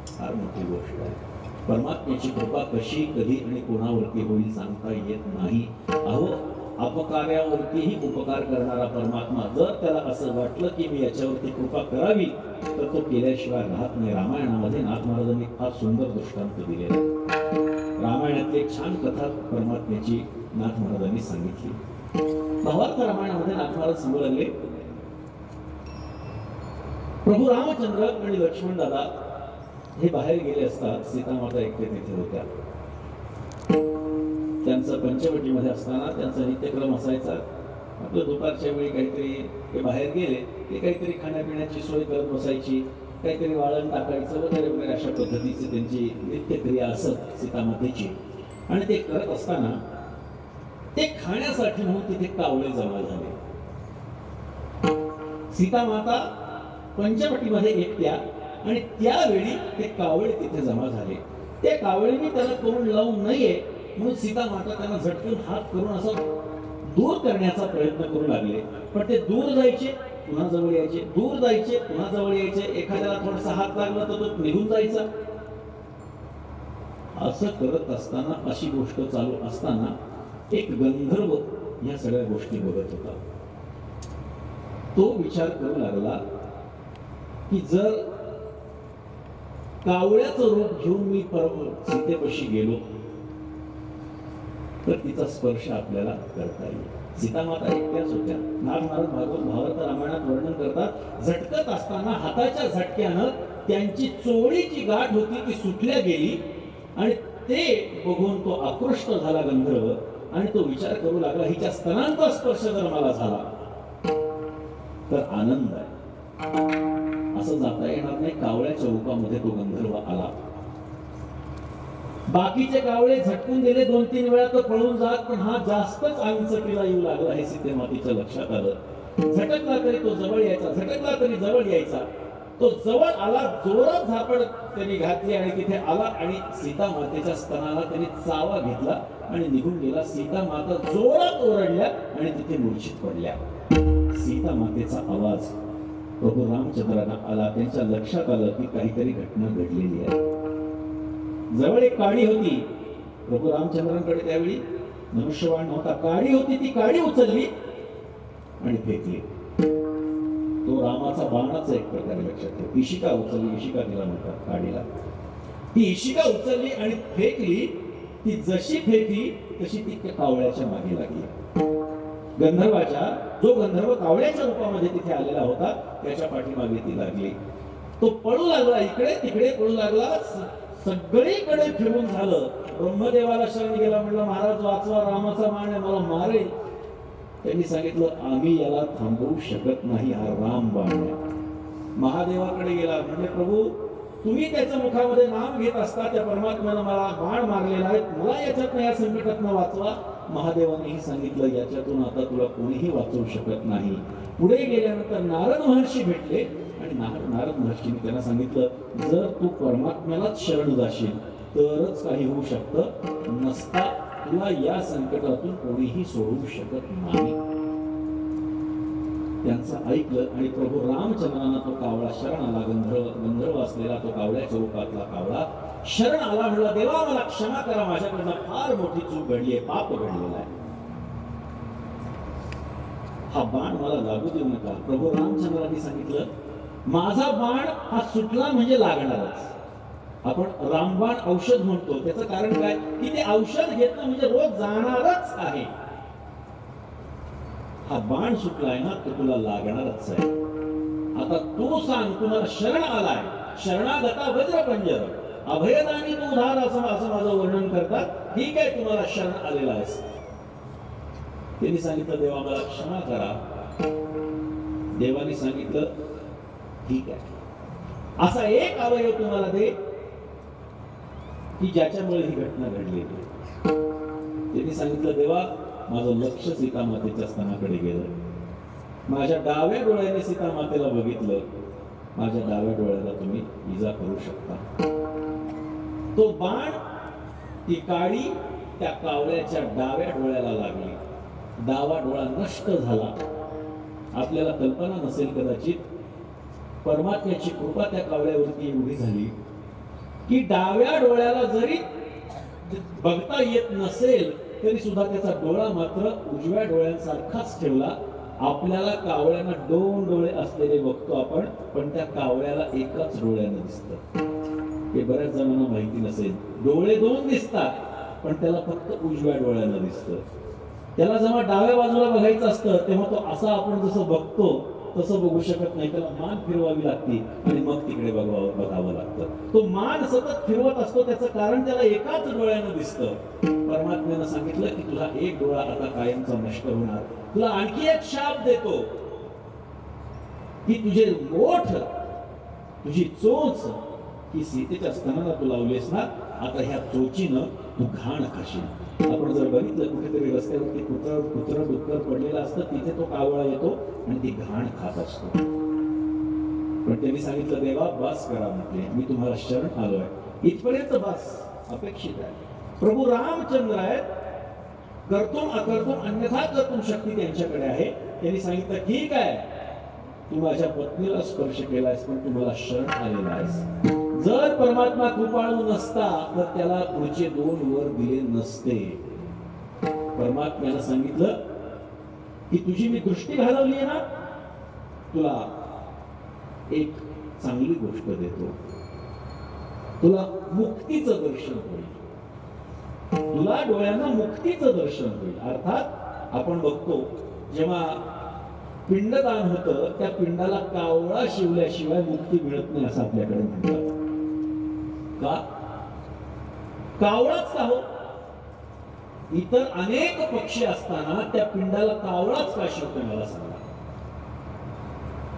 फार मोठी गोष्ट आहे. परमात्म्याची कृपा कशी, कधी आणि कोणावरती होईल सांगता येत नाही. अहो, अपकार्यावरतीही उपकार करणारा परमात्मा, जर त्याला असं वाटलं की मी याच्यावरती कृपा करावी, तर तो केल्याशिवाय राहत नाही. रामायणामध्ये नाथ महाराजांनी फार सुंदर दृष्टांत दिलेला आहे. रामायणातली एक छान कथा परमात्म्याची नाथ महाराजांनी सांगितली. भावार्थ रामायणामध्ये नाथ महाराज सांगू लागले, प्रभू रामचंद्र आणि लक्ष्मण दादा हे बाहेर गेले असता सीता माता एकटे तिथे होत्या. त्यांचं पंचवटीमध्ये असताना त्यांचा नित्यक्रम असायचा. आपलं दुपारच्या वेळी काहीतरी ते बाहेर गेले ते काहीतरी खाण्यापिण्याची सोय करत बसायची, काहीतरी वाळण टाकायचं वगैरे वगैरे अशा पद्धतीची त्यांची नित्यक्रिया असत सीतामातेची. आणि ते करत असताना ते खाण्यासाठी म्हणून तिथे कावळे जमा झाले. सीतामाता पंचवटीमध्ये एकट्या, आणि त्यावेळी ते कावळे तिथे जमा झाले. त्या कावळेने त्याला तोंड लावू नये म्हणून सीता माता त्यांना झटकून हात करून असं दूर करण्याचा प्रयत्न करू लागले. पण ते दूर जायचे, पुन्हा जवळ यायचे, दूर जायचे, पुन्हा जवळ यायचे. एखाद्याला थोडासा हात लागला तर तो निघून जायचा. असं करत असताना, अशी गोष्ट चालू असताना एक गंधर्व या सगळ्या गोष्टी बघत होता. तो विचार करू लागला की जर कावळ्याचं रूप घेऊन मी सीतेपाशी गेलो तर तिचा स्पर्श आपल्याला करता येईल. सीतामाता एकट्याच होत्या. नाथ महाराज भागवत भावार्थ रामायणात वर्णन करतात, झटकत असताना हाताच्या झटक्यानं त्यांची चोळीची गाठ होती ती सुटल्या गेली. आणि ते बघून तो आकृष्ट झाला गंधर्व, आणि तो विचार करू लागला, हिच्या स्तनांचा स्पर्श जर मला झाला तर आनंद आहे. असं जाता येणार नाही. कावळ्याच्या रूपामध्ये तो गंधर्व आला. बाकीचे कावळे झटकून गेले 2-3 वेळा तर पळून जात, पण हा जास्तच अंगचटीला येऊ लागला हे सीतेमातेच्या लक्षात आलं. झटकला तरी तो जवळ यायचा, झटकला तरी जवळ यायचा. तो जवळ आला, जोरात झापड त्यांनी घातली आणि तिथे आला आणि सीता मातेच्या स्तनाला त्यांनी चावा घेतला आणि निघून गेला. सीता माता जोरात ओरडल्या आणि तिथे मूर्छित पडल्या. सीता मातेचा आवाज प्रभू रामचंद्रांना आला. त्यांच्या लक्षात आलं की काहीतरी घटना घडलेली आहे. जवळ एक काडी होती. प्रभू रामचंद्रांकडे त्यावेळी धनुष्यबाण नव्हता. काडी होती, ती काडी उचलली आणि फेकली. तो रामाचा बाणाचा एक प्रकारे लक्षात ठेव. इशिका उचलली, इशिका तिला म्हणतात काडीला. ती इशिका उचलली आणि फेकली. ती जशी फेकली तशी ती कावळ्याच्या मागे लागली. गंधर्वाच्या, जो गंधर्व कावळ्याच्या रूपामध्ये तिथे आलेला होता त्याच्या पाठीमागे ती लागली. तो पळू लागला, इकडे तिकडे पळू लागला. सगळीकडे फिरून झालं. ब्रह्मदेवाला शरण गेला, म्हणलं महाराज वाचवा, रामाचा मान आहे, मला मारेल. त्यांनी सांगितलं आम्ही याला थांबवू शकत नाही, हा राम बाण आहे. महादेवाकडे गेला, म्हणजे प्रभू तुम्ही त्याच्या मुखामध्ये नाम घेत असता, त्या परमात्म्यानं मला बाण मारलेला आहे, मला याच्यातनं, या संकटातनं वाचवा. महादेवानेही सांगितलं याच्यातून आता तुला कोणीही वाचवू शकत नाही. पुढे गेल्यानंतर नारद महर्षी भेटले आणि नारद महर्षीने त्यांना सांगितलं जर तू परमात्म्यालाच शरण जाशील तरच काही होऊ शकतं, नसता तुला या संकटातून कोणीही सोडवू शकत नाही. त्यांचं ऐकलं आणि प्रभू रामचंद्रांना तो कावळा शरण आला. गंधर्व असलेला तो कावळ्याच्या रूपातला कावळा शरण आला. म्हणला देवा मला क्षमा करा, माझ्याकडनं फार मोठी चूक घडली आहे, पाप घडलेला आहे, हा बाण मला लागू देऊ नका. प्रभू रामचंद्रांनी सांगितलं माझा बाण हा सुटला म्हणजे लागणारच. आपण रामबाण औषध म्हणतो, त्याचं कारण काय की ते औषध घेतलं म्हणजे रोज जाणारच आहे. हा बाण सुटलाय ना तो तुला लागणारच आहे. आता तू सांग, तुम्हाला शरण आलाय, शरणागता वज्रपंजर, अभयदानी तू उधार, असं माझं वर्णन करतात. ठीक आहे, तुम्हाला शरण आलेला आहेस. त्यांनी सांगितलं देवा मला क्षमा करा. देवाने सांगितलं ठीक आहे, असा एक अवयव तुम्हाला दे की ज्याच्यामुळे ही घटना घडली. त्यांनी सांगितलं देवा माझं लक्ष सीतामातेच्या स्तनाकडे गेलं, माझ्या डाव्या डोळ्याने सीतामातेला बघितलं, माझ्या डाव्या डोळ्याला तुम्ही इजा करू शकता. तो बाण, ती काडी त्या कावळ्याच्या डाव्या डोळ्याला लागली. डावा डोळा नष्ट झाला. आपल्याला कल्पना नसेल कदाचित, परमात्म्याची कृपा त्या कावळ्यावरती एवढी झाली की डाव्या डोळ्याला जरी बघता येत नसेल तरी सुद्धा त्याचा डोळा मात्र उजव्या डोळ्यांसारखाच ठेवला. आपल्याला कावळ्यांना 2 डोळे असलेले बघतो आपण, पण त्या कावळ्याला एकाच डोळ्यानं दिसतं. हे बऱ्याच जणांना माहिती नसेल. डोळे 2 दिसतात पण त्याला फक्त उजव्या डोळ्यानं दिसतं. त्याला जेव्हा डाव्या बाजूला बघायचं असतं तेव्हा तो असा आपण जसं बघतो तसं बघू शकत नाही. त्याला मान फिरवावी लागते आणि मग तिकडे बघावं लागतं. तो मान सतत फिरवत असतो, त्याचं कारण त्याला एकाच डोळ्यानं दिसतं. परमात्म्यानं सांगितलं की तुझा एक डोळा आता कायमचा नष्ट होणार. तुला आणखी एक शाप देतो की तुझे ओठ, तुझी चोच ही सीतेच्या स्तनाला तू लावलीस ना, आता ह्या चोचीनं तू घाण खाशील. आपण जर बघितलं कुठेतरी रस्त्यावरती कुत्र डुक्कर पडलेलं असतं, तिथे तो कावळा येतो आणि ती घाण खात असतो. पण त्यांनी सांगितलं देवा बस करा, म्हटले मी तुम्हाला शरण आलोय, इथपर्यंत बस अपेक्षित आहे. प्रभू रामचंद्र आहेत, कर्तुम अकर्तुम अन्यथा कर्तुम शक्ती त्यांच्याकडे आहे. त्यांनी सांगितलं ठीक आहे, तू माझ्या पत्नीला स्पर्श केलायस पण तू मला शरण आलेला आहेस. जर परमात्मा कृपाळू नसता तर त्याला पुढचे 2 वर दिले नसते. परमात्म्यानं सांगितलं की तुझी मी दृष्टी घालवली आहे ना, तुला एक चांगली गोष्ट देतो, तुला मुक्तीचं दर्शन होईल. तुला डोळ्यांना मुक्तीचं दर्शन होईल. अर्थात आपण बघतो जेव्हा पिंडदान होतं त्या पिंडाला कावळा शिवल्याशिवाय मुक्ती मिळत नाही असं आपल्याकडे म्हणतात. का कावळाच का हो? इतर अनेक पक्षी असताना त्या पिंडाला कावळाच का शिवतो मला सांगा.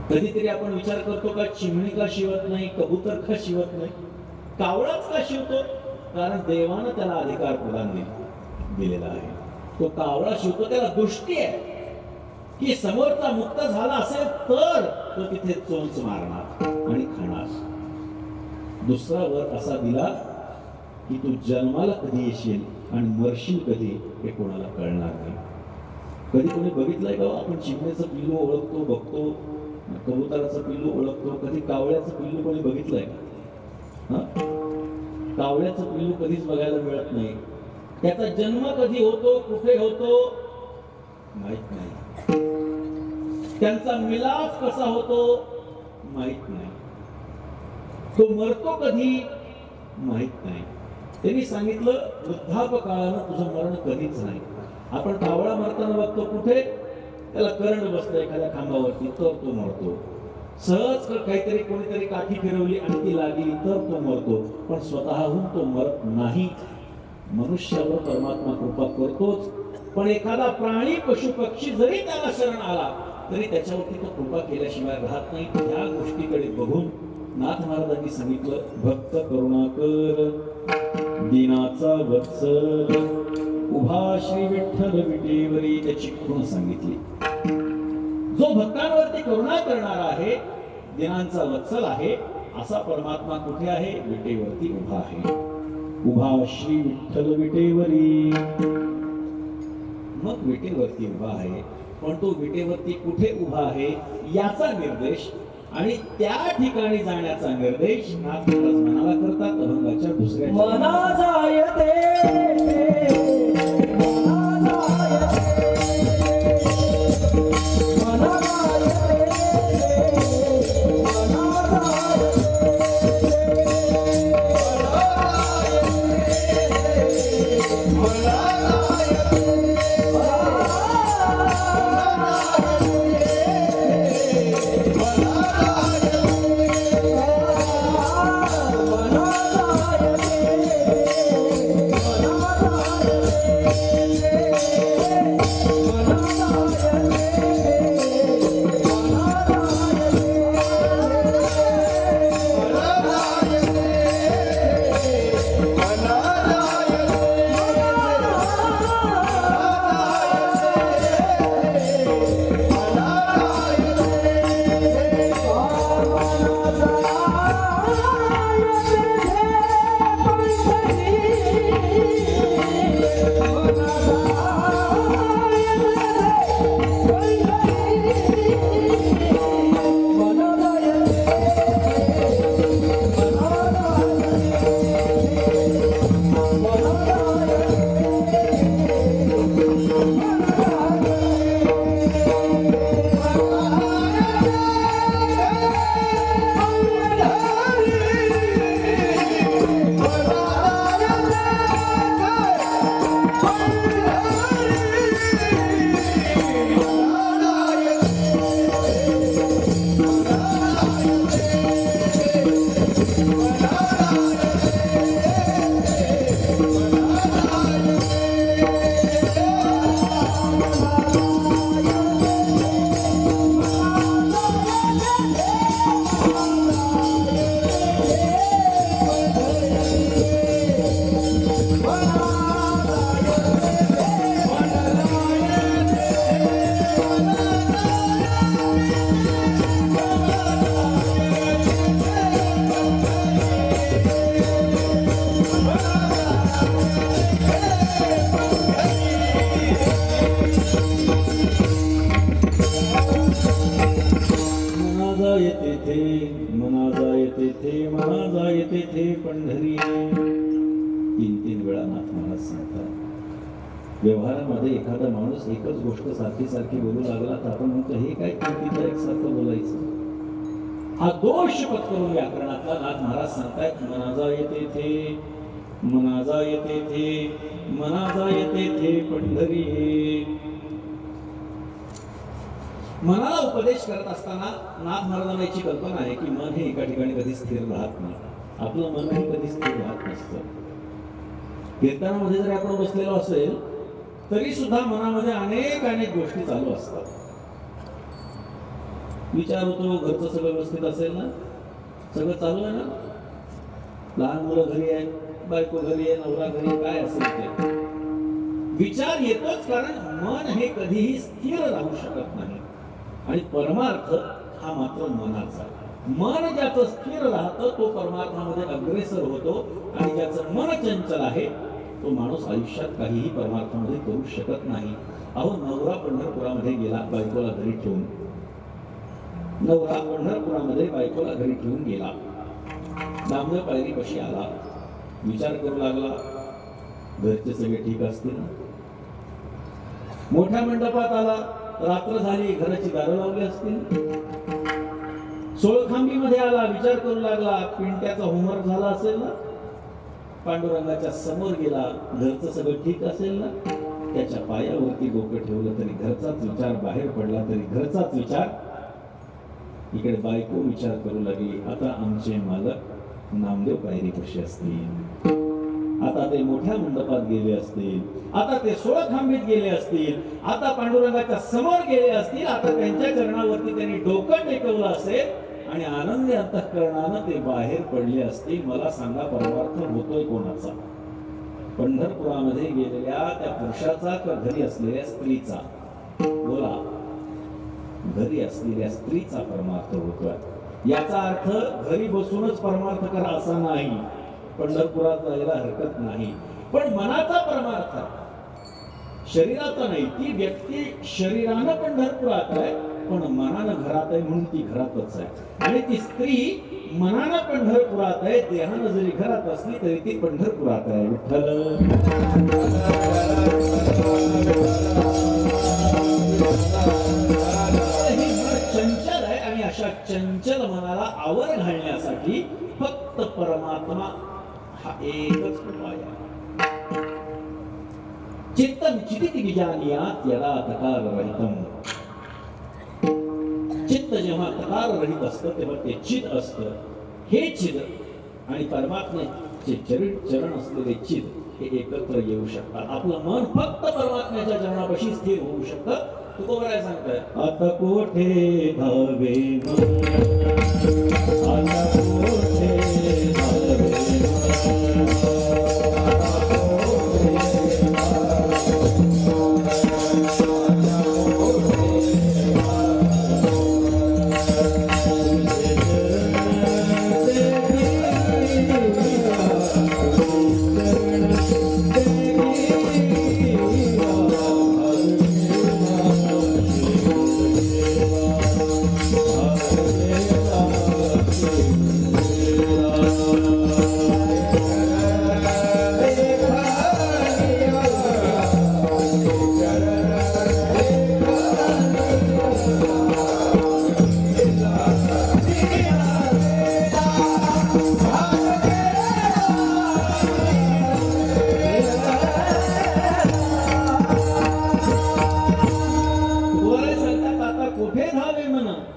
कधीतरी आपण विचार करतो का चिमणी का शिवत नाही, कबूतर का शिवत नाही, कावळाच का शिवतो? कारण देवानं त्याला अधिकार प्रदान दिलेला आहे. तो कावळा शिवतो, त्याला दृष्टी आहे की समोरचा मुक्त झाला असेल तर तो तिथे चोंच मारणार आणि खाणार. दुसरा वर असा दिला की तू जन्माला कधी येशील आणि मरशील कधी हे कोणाला कळणार नाही. कधी कोणी बघितलंय का आपण चिमण्याचं पिल्लू ओळखतो, बघतो, कबुतराचं पिल्लू ओळखतो, कधी कावळ्याचं पिल्लू कोणी बघितलंय का? कावळ्याचं पिल्लू कधीच बघायला मिळत नाही. त्याचा जन्म कधी होतो, कुठे होतो माहित नाही. त्यांचा मिलाप कसा होतो माहित नाही. तो मरतो कधी माहित नाही. त्यांनी सांगितलं वृद्धापकाळानं तुझं मरण कधीच नाही. आपण कावळा मरताना बघतो कुठे, त्याला करंट बसलं एखाद्या खांबावरती तर तो मरतो. सहज काहीतरी कोणीतरी काठी फिरवली आणि ती लागली तर तो मरतो, पण स्वतःहून तो मरत नाही. मनुष्यावर परमात्मा कृपा करतोच, पण एखादा प्राणी पशु पक्षी जरी त्याला शरण आला तरी त्याच्यावरती तो कृपा केल्याशिवाय राहत नाही. त्या गोष्टीकडे बघून नाथ महाराजांनी सांगितलं भक्त करुणाकर दिनाचा वत्सल उभा श्री विठ्ठल विटेवरी, त्याची खूण सांगितली. जो भक्तांवरती करुणा करणारा आहे, दिनांचा वत्सल आहे, असा परमात्मा कुठे आहे? विटेवरती उभा आहे. उभा श्री विठ्ठल विटेवरी. मग विटेवरती उभा आहे, पण तो विटेवरती कुठे उभा आहे याचा निर्देश आणि त्या ठिकाणी जाण्याचा निर्देश नाथ महाराज मनाला करतात. अभंगाच्या दुसऱ्या मना जायते जाय तेथे मना जाय तेथे मना जाय तेथे पंढरी. तीन तीन वेळा नाथ महाराज सांगतात. व्यवहारामध्ये एखादा माणूस एकच गोष्ट सारखी सारखी बोलू लागला तर आपण म्हणतो हे काय कितीदा एकसारखं बोलायचं. हा दोष पत्करून व्याकरणातला नाथ महाराज सांगतायत मना जाय तेथे मना जाय तेथे मना जाय तेथे पंढरी. मनाला उपदेश करत असताना नाथ महाराजांना याची कल्पना आहे की मन हे एका ठिकाणी कधी स्थिर राहत नाही. आपलं मन हे कधी स्थिर राहत नसतं. कीर्तनामध्ये जर आपण बसलेलो असेल तरी सुद्धा मनामध्ये अनेक अनेक गोष्टी चालू असतात. विचार होतो घरचं सगळं व्यवस्थित असेल ना, सगळं चालू आहे ना, लहान मुलं घरी आहेत, बायको घरी आहे, नवरा घरी, काय असेल ते विचार येतोच. कारण मन हे कधीही स्थिर राहू शकत नाही आणि परमार्थ हा मात्र मनाचा. मन ज्याचं स्थिर राहतं तो परमार्थामध्ये अग्रेसर होतो आणि ज्याचं मन चंचल आहे तो माणूस आयुष्यात काहीही परमार्थामध्ये करू शकत नाही. अहो नवरा पंढरपुरामध्ये गेला बायकोला घरी ठेवून, नवरा पंढरपुरामध्ये बायकोला घरी ठेवून गेला. नामदेव पायरीपाशी आला, विचार करू लागला घरचे सगळे ठीक असतील. मोठ्या मंडपात आला, रात्र झाली, घराची दारं लावली असतील. सोळखांबीमध्ये आला, विचार करू लागला पिंट्याचा होमवर्क झाला असेल ना. पांडुरंगाच्या समोर गेला, घरचं सगळं ठीक असेल ना. त्याच्या पायावरती डोकं ठेवलं तरी घरचाच विचार, बाहेर पडला तरी घरचाच विचार. इकडे बायको विचार करू लागली आता आमचे मालक नामदेव पायरीपाशी असतील, आता ते मोठ्या मंडपात गेले असतील, आता ते सोळखांबीत गेले असतील, आता पांडुरंगाच्या समोर गेले असतील, आता त्यांच्या चरणावरती त्यांनी डोकं टेकवलं असेल आणि आनंदी अंतःकरणानं ते बाहेर पडले असतील. मला सांगा परमार्थ होतोय कोणाचा? पंढरपुरामध्ये गेलेल्या त्या पुरुषाचा का घरी असलेल्या स्त्रीचा? बोला, घरी असलेल्या स्त्रीचा परमार्थ होतोय. याचा अर्थ घरी बसूनच परमार्थ करा असा नाही, पंढरपुरात जायला हरकत नाही, पण मनाचा परमार्थ शरीराचा नाही. ती व्यक्ती शरीरानं पंढरपुरात आहे पण मनानं घरात आहे म्हणून ती घरातच आहे. आणि ती स्त्री मनानं पंढरपुरात आहे, देहानं जरी घरात असली तरी ती पंढरपुरात आहे. विठ्ठल चंचल आहे आणि अशा चंचल मनाला आवर घालण्यासाठी फक्त परमात्मा हा एकच उपाय आहे. चित्त निश्चित विजानीयात यदा तकार रहितम. चित्त जेव्हा तकार रहित असतं तेव्हा ते चित असतं. हे चित आणि परमात्म्याचे चरण असलेले चित हे एकत्र येऊ शकतात. आपलं मन फक्त परमात्म्याच्या चरणापाशी स्थिर होऊ शकतं. तुकोबराय सांगताय आता कोठे धावे मन, आता कोठे धावे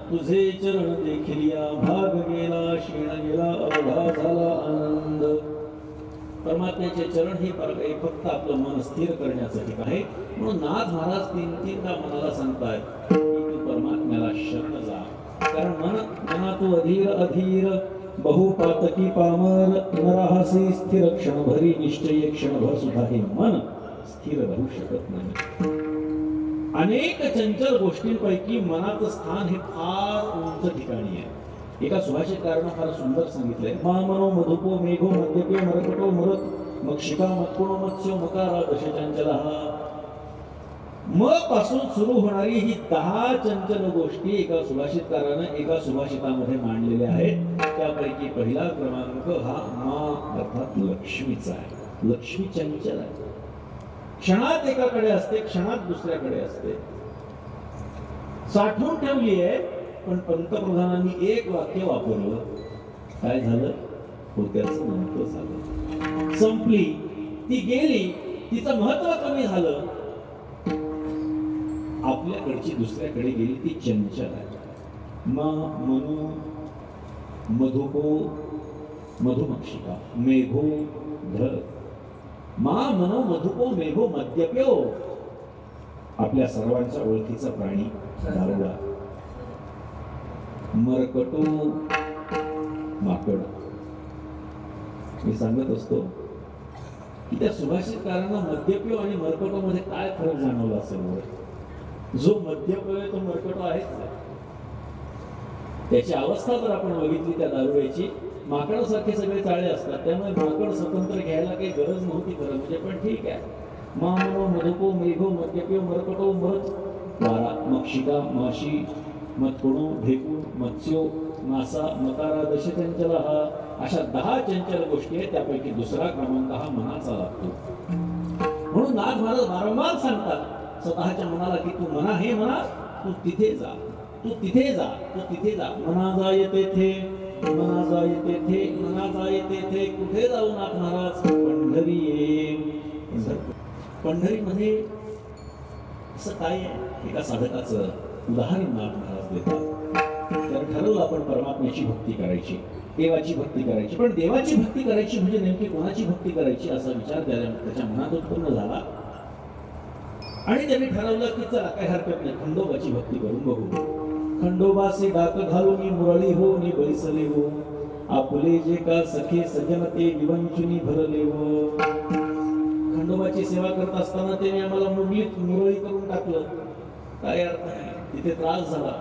तुझे चरण देखिलिया भाग गेला, क्षीण गेला, अवघा झाला आनंद. परमात्म्याचे चरण हे फक्त आपलं मन स्थिर करण्याचं ठिकाण आहे. म्हणून नाथ महाराज तीनदा मनाला सांगतायत की तू परमात्म्याला शरण जा. कारण मना तू अधीर अधीर बहुपातकी पामर नराहसी स्थिर क्षणभरी निश्चय क्षणभर सुद्धा हे मन स्थिर राहू शकत नाही. अनेक चंचल गोष्टींपैकी मनाचं स्थान हे फार उंच ठिकाणी आहे. एका सुभाषितकारानं फार सुंदर सांगितलंय मा मनो मधुपो मेघो मद्यपे मरकटो मरत मक्षिका मत्कुणो मत्स्यो मकारा दश चंचलः. म पासून सुरू होणारी ही 10 चंचल गोष्टी एका सुभाषितकारानं एका सुभाषितामध्ये मांडलेल्या आहेत. त्यापैकी पहिला क्रमांक हा मा अर्थात लक्ष्मीचा आहे. लक्ष्मी चंचल आहे. क्षणात एकाकडे असते, क्षणात दुसऱ्याकडे असते. साठवून ठेवली आहे. पण पंतप्रधानांनी एक वाक्य वापरलं, काय झालं? होत्याचं महत्व झालं. संपली, ती गेली, तिचं महत्व कमी झालं. आपल्याकडची दुसऱ्याकडे गेली, ती चंचल आहे. मनु मधुको मधुमक्षिका मेघो धर मा मनो मधुको मेघो मद्यप्यो. आपल्या सर्वांच्या ओळखीचा प्राणी दारुडा. मरकटो माकड. मी सांगत असतो की त्या सुभाषितकारांना मद्यप्यो आणि मरकटो मध्ये काय फरक जाणवला असेल. जो मद्यप्यो आहे तो मरकटो आहेच. त्याची अवस्था जर आपण बघितली त्या दारुड्याची, माकडासारखे सगळे चाळे असतात. त्यामुळे माकड स्वतंत्र घ्यायला काही गरज नव्हती खरं म्हणजे. पण ठीक आहे. मामनो मधुको मेघो मद्यप्यो मरकटो मध वारा मक्षिका माशी मत्कुणो ढेकू मत्स्यो नासा मकारा दशचंचला. अशा 10 चंचल गोष्टी आहेत. त्यापैकी दुसरा क्रमांक हा मनाचा लागतो. म्हणून नाथ महाराज वारंवार सांगतात स्वतःच्या मनाला की तू मना, हे मना, तू तिथे जा, तू तिथे जा, तू तिथे जा. मना जाय तेथे, मना जाय तेथे, मना जाय तेथे. कुठे जाऊ नाथ महाराज? पंढरी ये. पंढरीमध्ये असं काय आहे? एका साधकाचं उदाहरण नाथ महाराज देतात. तर ठरवलं आपण परमात्म्याची भक्ती करायची, देवाची भक्ती करायची. पण देवाची भक्ती करायची म्हणजे नेमकी कोणाची भक्ती करायची असा विचार त्याच्या मनात उत्पन्न झाला. आणि त्यांनी ठरवलं की चला काही हरकत नाही, खंडोबाची भक्ती करून बघू. खंडोबासे डाक घालून मुरळी हो नि बैसले हो, आपले जे का सखे सजन ते विवंचुनी भरले हो. खंडोबाची सेवा करत असताना त्याने आम्हाला मुरळी करून टाकलं. काय अर्थ आहे? तिथे त्रास झाला.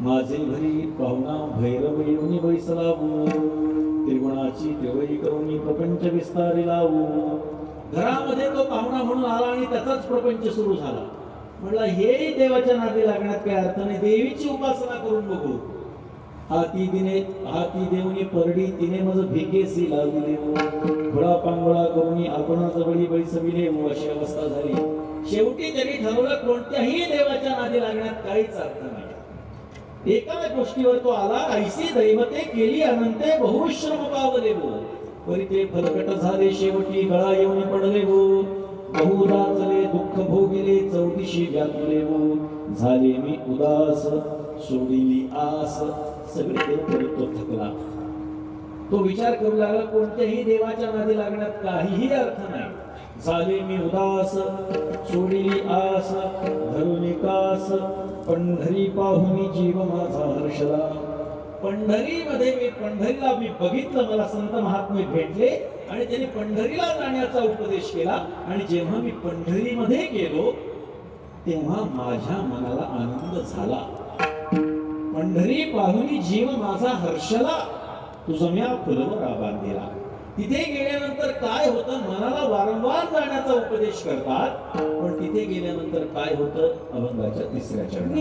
माझे घरी पाहुणा भैरव येऊन बैसलावो, त्रिगुणाची त्रिवयी करून प्रपंच विस्तारी लावू. घरामध्ये तो पाहुणा म्हणून आला आणि त्याचाच प्रपंच सुरू झाला. म्हटलं हे देवाच्या नादी लागण्यात काही अर्थ नाही. देवीची उपासना करून बघू. हाती देऊनी परडी तिने मज भिकेसी लावली घोडा पांगोळा करून आपण जवळी बैसविले. अशी अवस्था झाली. शेवटी त्यांनी ठरवलं कोणत्याही देवाच्या नादी लागण्यात काहीच अर्थ नाही. एका गोष्टीवर तो आला, ऐसी दैवते केली अनंते बहुश्रम पावले हो, परी ते फलकट झाले शेवटी गळा येऊन पडले हो. बहुधा चले दुःख भोगिले चौदिशी व्यापले हो, झाले मी उदास सोडिली आस. सगळे देव परत तो थकला. तो विचार करू लागला कोणत्याही देवाच्या नादी लागण्यात काहीही अर्थ नाही. झाले मी उदास सोडिली आस, धरुनी कास पंढरी पाहुनी जीव माझा हर्षला. पंढरीमध्ये पंढरीला मी बघितलं, मला संत महात्मे भेटले आणि त्यांनी पंढरीला जाण्याचा उपदेश केला. आणि जेव्हा मी पंढरीमध्ये गेलो तेव्हा माझ्या मनाला आनंद झाला. पंढरी पाहुनी जीव माझा हर्षला, तुझं म्या फुलवर बांधिला. तिथे गेल्यानंतर काय होतं? मनाला वारंवार जाण्याचा उपदेश करतात. पण तिथे गेल्यानंतर काय होतं? अभंगाच्या 3ऱ्या चरणात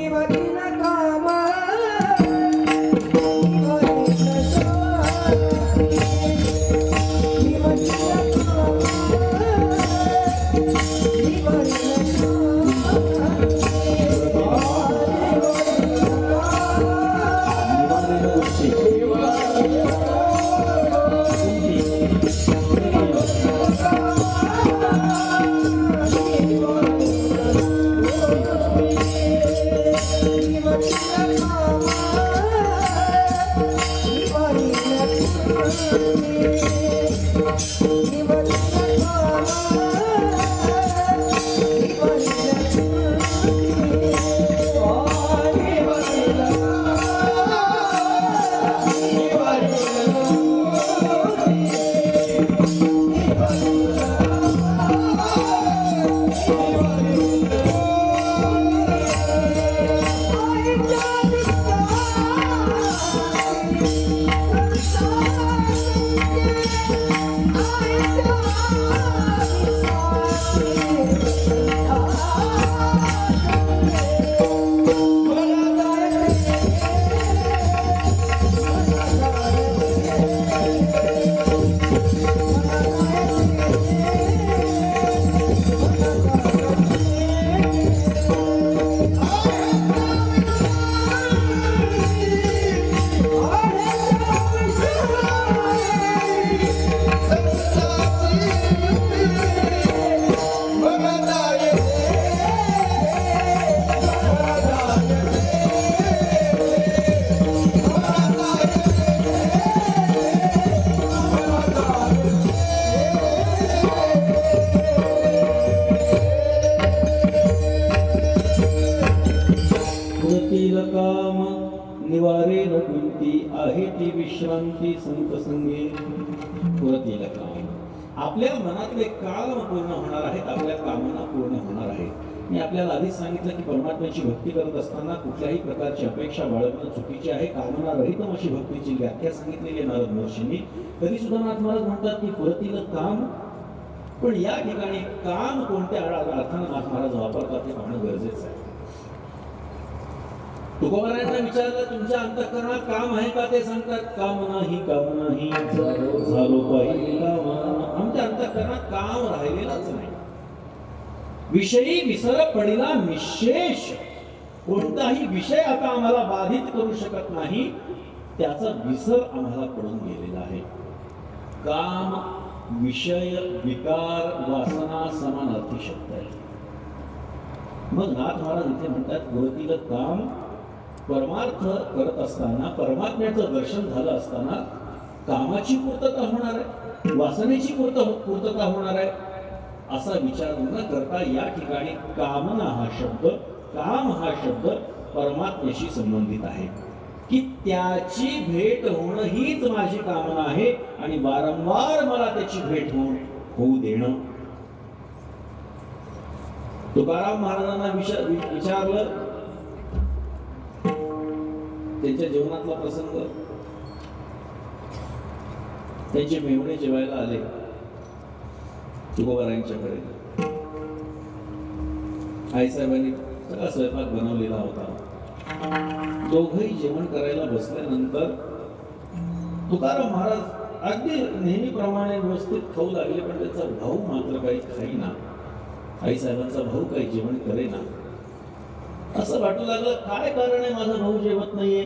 Thank you. निवारे न कुंती आहे ती विश्रांती संत संगे पुरतील काम. आपल्या मनातले काम पूर्ण होणार आहेत, आपल्या कामना पूर्ण होणार आहेत. मी आपल्याला आधीच सांगितलं की परमात्म्याची भक्ती करत असताना कुठल्याही प्रकारची अपेक्षा बाळगणं चुकीची आहे. कामना रहितम अशी भक्तीची व्याख्या सांगितलेली आहे नारद महर्षींनी. तरी सुद्धा नाथ महाराज म्हणतात की पुरतील काम. पण या ठिकाणी काम कोणत्या अर्थानं नाथ महाराज वापरतात हे पाहणं गरजेचं आहे. तुकोबारायांना विचारलं तुमच्या अंतःकरणात काम आहे का? ते सांगतात काम नाही झालो पाहिजे कामना. आमच्या अंतःकरणात काम राहिलेलंच नाही. विषयी विसर पडला निशेष. कोणताही विषय आता आम्हाला बाधित करू शकत नाही, त्याचा विसर आम्हाला पडून गेलेला आहे. काम, विषय, विकार, वासना समानार्थी शब्द आहे. मग नाथ महाराज इथे म्हणतात पुरतील काम. परमार्थ करत असताना, परमात्म्याचं दर्शन झालं असताना कामाची पूर्तता होणार आहे, वासनेची पूर्तता होणार आहे असा विचार न करता या ठिकाणी कामना हा शब्द, काम हा शब्द परमात्म्याशी संबंधित आहे की त्याची भेट होणं हीच माझी कामना आहे आणि वारंवार मला त्याची भेट होऊ देणं. तुकाराम महाराजांना विचारलं त्यांच्या जीवनातला प्रसंग. त्यांचे मेहुणे जेवायला आले तुकोबारायांच्याकडे. आईसाहेबांनी सगळा स्वयंपाक बनवलेला होता. दोघंही जेवण करायला बसल्यानंतर तुकाराम महाराज अगदी नेहमीप्रमाणे व्यवस्थित खाऊ लागले, पण त्याचा भाऊ मात्र काही खाईना. आईसाहेबांचा भाऊ काही जेवण करेना. असं वाटू लागलं काय कारण आहे माझा भाऊ जेवत नाहीये.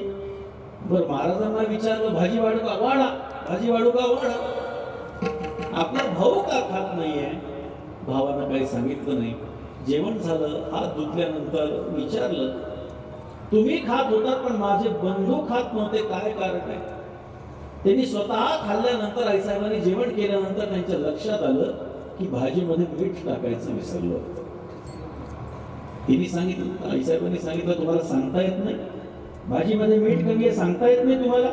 बरं महाराजांना विचारलं भाजी वाढू का? वाढा. भाजी वाढू का? वाढा. आपला भाऊ का खात नाहीये? भावानं काही सांगितलं नाही. जेवण झालं, हात धुतल्यानंतर विचारलं तुम्ही खात होतात पण माझे बंधू खात नव्हते, काय कारण आहे? त्यांनी स्वतः खाल्ल्यानंतर आईसाहेबांनी जेवण केल्यानंतर त्यांच्या लक्षात आलं की भाजीमध्ये मीठ टाकायचं विसरलो. त्यांनी सांगितलं, आईसाहेबांनी सांगितलं तुम्हाला सांगता येत नाही, भाजीमध्ये मीठ कमी आहे सांगता येत नाही तुम्हाला,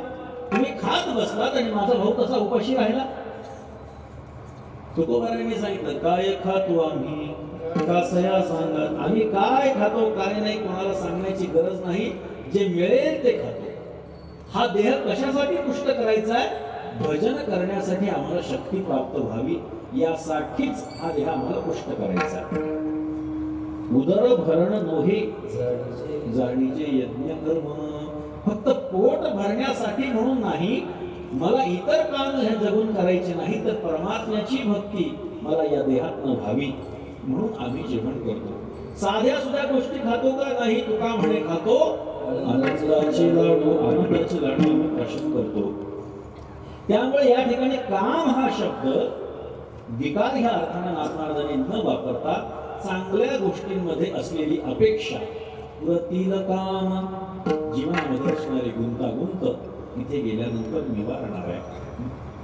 तुम्ही खात बसलात आणि माझा भाऊ तसा उपाशी राहिला. तुकोबारायांनी सांगितलं काय खातो आम्ही, कसया सांगत. आम्ही काय खातो काय नाही कोणाला सांगण्याची गरज नाही, जे मिळेल ते खातो. हा देह कशासाठी पुष्ट करायचा आहे? भजन करण्यासाठी आम्हाला शक्ती प्राप्त व्हावी, यासाठीच हा देह आम्हाला पुष्ट करायचा आहे. उदर भरण नोहे जाणीचे यज्ञ कर्म. फक्त पोट भरण्यासाठी म्हणून नाही, मला इतर काम हे जगून करायचे नाही, तर परमात्म्याची भक्ती मला या देहात न व्हावी म्हणून आम्ही जेवण करतो. साध्या सुद्धा गोष्टी खातो का? नाही. तुका म्हणे खातो आनंदाचे लाडू, आनंदाचे लाडू आम्ही प्राशन करतो. त्यामुळे या ठिकाणी काम हा शब्द विकार ह्या अर्थाने नाथ महाराजांनी न वापरता चांगल्या गोष्टींमध्ये असलेली अपेक्षा, पुरतील काम, जीवनामध्ये असणारी गुंतागुंत इथे गेल्यानंतर निवारणार आहे.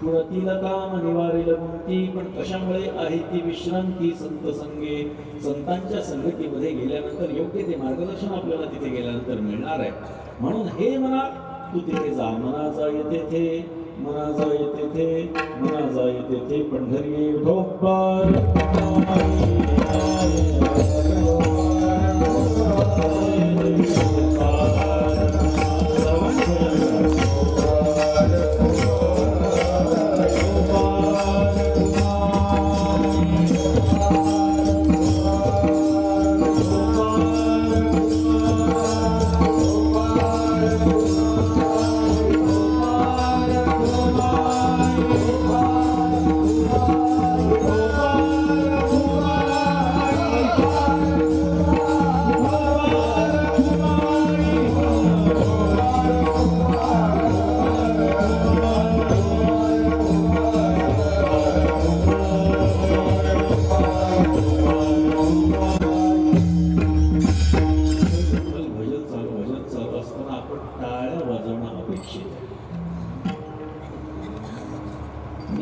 पुरतील काम निवारेल गुंती. पण कशामुळे आहे ती विश्रांती संत संगे. संतांच्या संगतीमध्ये गेल्यानंतर योग्य ते मार्गदर्शन आपल्याला तिथे गेल्यानंतर मिळणार आहे. म्हणून हे मना तू तिथे जा, मना जाय तेथे, मना जाय तेथे, मना जाय तेथे पंढरी ढोबार.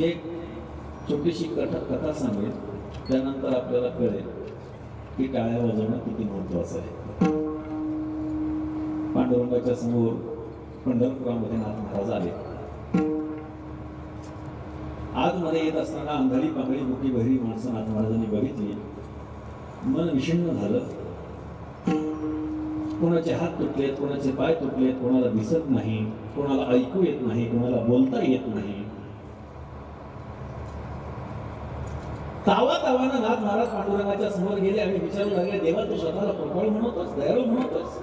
एक छोटीशी कथा सांगेल, त्यानंतर आपल्याला कळेल की टाळ्या वाजवणं किती महत्वाचं आहे. पांडुरंगाच्या समोर पंढरपुरामध्ये नाथ महाराज आले. आतमध्ये येत असताना आंधळी पांगळी मुठी बहिरी माणसं नाथ महाराजांनी बघितली. मन विषण्ण झालं. कोणाचे हात तुटलेत, कोणाचे पाय तुटलेत, कोणाला दिसत नाही, कोणाला ऐकू येत नाही, कोणाला बोलता येत नाही. तावानं नाथ महाराज पांडुरंगाच्या समोर गेले आणि विचारू लागले, देवा तू स्वतःला कृपाळू म्हणतोस, दयाळू म्हणतोस?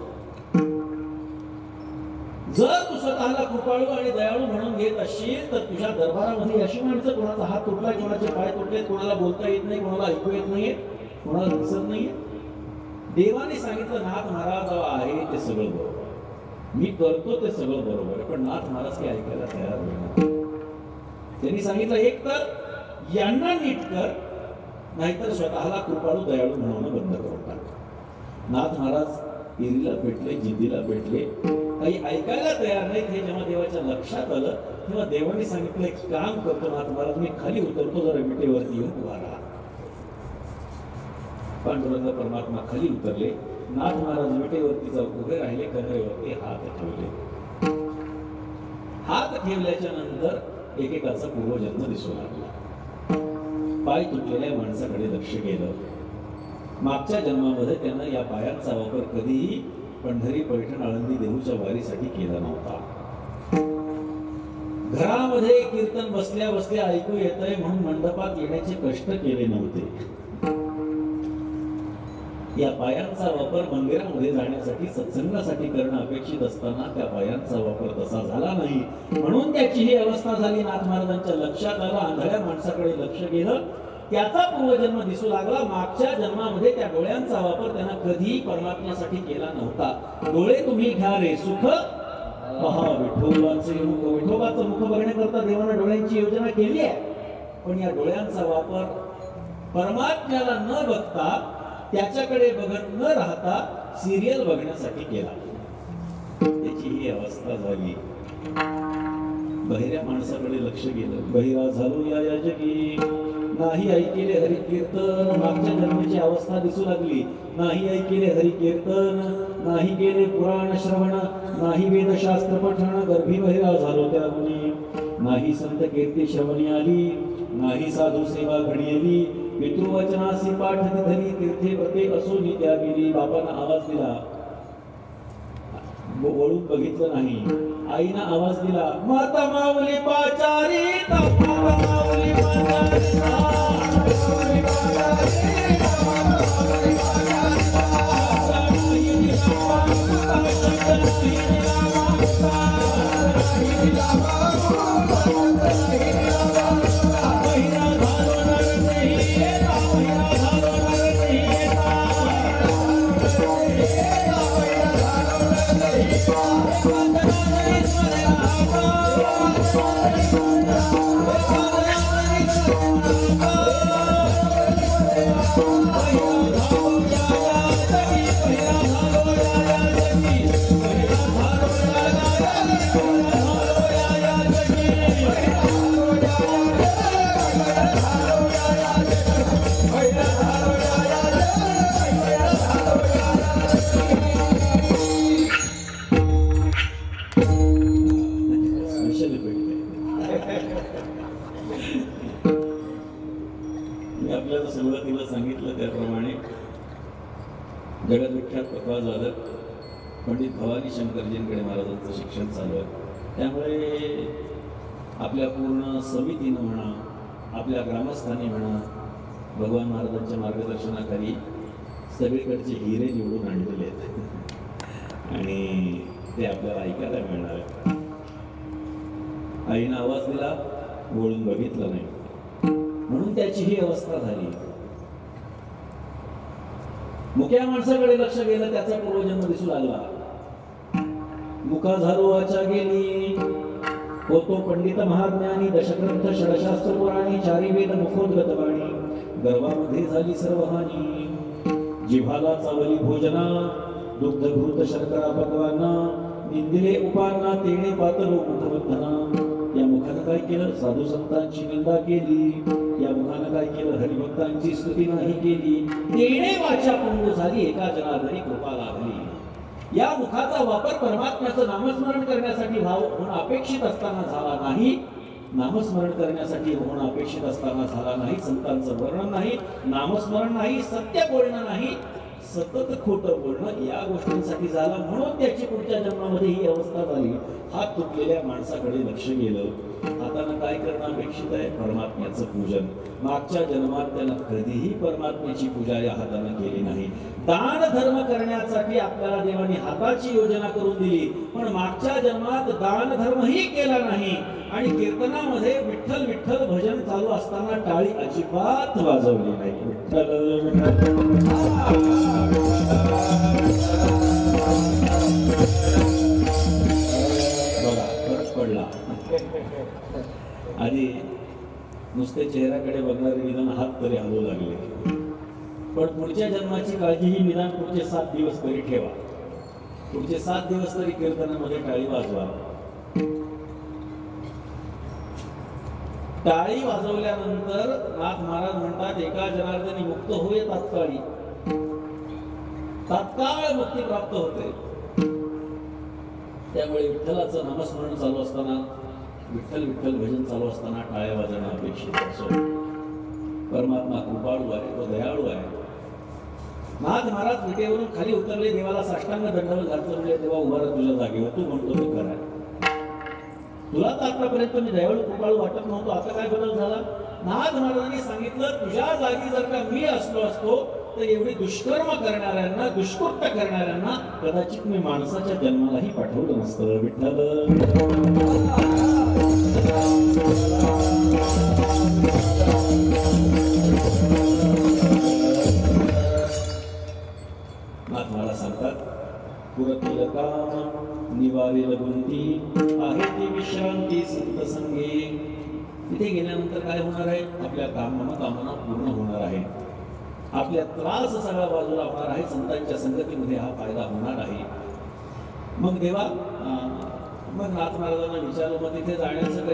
जर तू स्वतःला कृपाळू आणि दयाळू म्हणून घेत असशील तर तुझ्या दरबारामध्ये अशी माणसं कोणाचा हात तुटलाय, कोणाचे पाय तुटलेत, कोणाला बोलता येत नाही, कोणाला ऐकू येत नाहीये, कोणाला दिसत नाहीये. देवाने सांगितलं नाथ महाराज आहे ते सगळं बरोबर, मी करतो ते सगळं बरोबर, पण नाथ महाराज ते ऐकायला तयार होईल. त्यांनी सांगितलं एक तर यांना नीट कर, नाहीतर स्वतःला कृपाळू दयाळू म्हणून बंद करून टाक. नाथ महाराज इरीला पेटले, जिद्दीला पेटले, काही ऐकायला तयार नाही. हे जेव्हा देवाच्या लक्षात आलं तेव्हा देवाने सांगितलं एक काम करतो नाथ महाराज, मी खाली उतरतो, जरा विटेवरती येऊन उभा राहा. पांडुरंग परमात्मा खाली उतरले. नाथ महाराज विटेवरती जाऊन उभे राहिले, कमरेवरती हात ठेवले. हात ठेवल्याच्या नंतर एकेकाचा पूर्वजन्म दिसू लागला. पाय तुटलेल्या माणसाकडे लक्ष गेलं. मागच्या जन्मामध्ये त्यानं या पायांचा वापर कधीही पंढरी, पैठण, आळंदी, देहूच्या वारीसाठी केला नव्हता. घरामध्ये कीर्तन बसल्या बसल्या ऐकू येतंय म्हणून मंडपात येण्याचे कष्ट केले नव्हते. या पायांचा वापर मंदिरामध्ये जाण्यासाठी, सत्संगासाठी करणं अपेक्षित असताना त्या पायांचा वापर तसा झाला नाही, म्हणून त्याची ही अवस्था झाली. नाथ महाराजांच्या लक्षात आलं, आंधळ्या माणसाकडे लक्ष गेलं, त्याचा पूर्वजन्म दिसू लागला. मागच्या जन्मामध्ये त्या डोळ्यांचा वापर त्यांना कधीही परमात्म्यासाठी केला नव्हता. डोळे तुम्ही घ्या रे सुख पहा विठोबाचे मुख. विठोबाचं मुख बघण्याकरता देवानं डोळ्यांची योजना केली आहे, पण या डोळ्यांचा वापर परमात्म्याला न बघता, त्याच्याकडे बघत न राहता सिरियल बघण्यासाठी केला. त्याची ही अवस्था झाली. बहिऱ्या माणसाकडे लक्ष गेलं. बहिरा झालो या जगी, नाही ऐकेले हरी कीर्तन. मागच्या जन्माची अवस्था दिसू लागली. नाही ऐकेले हरी कीर्तन, नाही गेले पुराण श्रवण, नाही वेदशास्त्र पठण. गर्भी बहिरा झालो त्या गुणी, नाही संत कीर्ती श्रवणी आली, नाही साधू सेवा घडीली. पितृवचनासी पाठ धरी, तीर्थे व्रते असो नित्या गेली. बापानं आवाज दिला, वळून बघितलं नाही. आईनं आवाज दिला, माता माऊली पाचारी, माता माऊली पाचारी, माऊली पाचारी, माऊली मी आपल्याला सुरुवातीला सांगितलं त्याप्रमाणे जगद्विख्यात पटवाजवादक पंडित भवानी शंकरजींकडे महाराजांचं शिक्षण चालू आहे. त्यामुळे आपल्या पूर्ण समितीनं म्हणा, आपल्या ग्रामस्थांनी म्हणा, भगवान महाराजांच्या मार्गदर्शनाखाली सगळीकडचे हिरे निवडून आणलेले आहेत आणि ते आपल्याला ऐकायला मिळणार आहे. आईनं आवाज दिला, वळून बघितलं नाही, म्हणून त्याची ही अवस्था झाली. मुक्या माणसाकडे लक्ष गेलं, त्याचा पूर्वजन्म दिसू लागला. मुका झारोवाच्या गेली, होतो पंडित महाज्ञानी, दशग्रंथ षडशास्त्र पुराणी, चारी वेद मुखोद्गत वाणी. गर्भामध्ये झाली सर्व हानी, जिव्हाला चावली भोजना, दुग्ध घृत शर्करा पकवाना, निंदिले उपांना, तेणे पातलो मुखबंधना. या मुखानं काय केलं? साधू संतांची निंदा केली. या मुखानं काय केलं? हरिभक्तांची स्तुती नाही केली. तेणे वाचा पुंग झाली, एका जनार्दनी कृपा लाभली. या मुखाचा वापर परमात्म्याचं नामस्मरण करण्यासाठी होणं अपेक्षित असताना झाला नाही, नामस्मरण करण्यासाठी होणं अपेक्षित असताना झाला नाही, संतांचं वर्णन नाही, नामस्मरण नाही, सत्य बोलणं नाही, सतत खोटं बोलणं या गोष्टींसाठी झाला, म्हणून त्याची पुढच्या जन्मामध्ये ही अवस्था झाली. हात तुटलेल्या माणसाकडे लक्ष गेलं. हातानं काय करणं अपेक्षित आहे? परमात्म्याचं पूजन. मागच्या जन्मात त्यानं कधीही परमात्म्याची पूजा या हातानं केली नाही. दान धर्म करण्यासाठी आपल्याला देवाने हाताची योजना करून दिली, पण मागच्या जन्मात दान धर्मही केला नाही. आणि कीर्तनामध्ये विठ्ठल विठ्ठल भजन चालू असताना टाळी अजिबात वाजवली नाही. बघा, फरक पडला. आधी नुसते चेहऱ्याकडे बघणारे निदान हात तरी हलवू लागले, पण पुढच्या जन्माची काळजी ही निदान पुढचे 7 दिवस तरी ठेवा. पुढचे 7 दिवस तरी कीर्तनामध्ये टाळी वाजवा. टाळी वाजवल्यानंतर नाथ महाराज म्हणतात, एका जनार्दनी मुक्त होय तात्काळी, तात्काळ मुक्ती प्राप्त होते. त्यामुळे विठ्ठलाचं नामस्मरण चालू असताना, विठ्ठल विठ्ठल भजन चालू असताना टाळ्या वाजवणं अपेक्षित असो. परमात्मा कृपाळू आहे, तो दयाळू आहे. नाथ महाराज विटेवरून खाली उतरले, देवाला साष्टांग दंडवत घातलं, म्हणजे तेव्हा उभारा तुझ्या जागेवर, तू म्हणतो ते खरं आहे. तुला तर आतापर्यंत मी दयाळू कृपाळू वाटत नव्हतो, आता काय बदल झाला? नाथ महाराजांनी सांगितलं, तुझ्या जागी जर का मी असतो तर एवढी दुष्कर्म करणाऱ्यांना, दुष्कृत्य करणाऱ्यांना कदाचित मी माणसाच्या जन्मालाही पाठवलं नसतं. विठ्ठल नाथ महाराज सांगतात, पुरतील काम निवारेल गुंती आहे ती विश्रांती संत संगे. तिथे गेल्यानंतर काय होणार आहे? आपल्या कामना पूर्ण होणार आहे, आपल्या त्रास सगळा बाजूला होणार आहे, संतांच्या संगतीमध्ये हा फायदा होणार आहे. मग देवा, मग नाथ महाराजांना विचारलं, मग तिथे जाण्याचं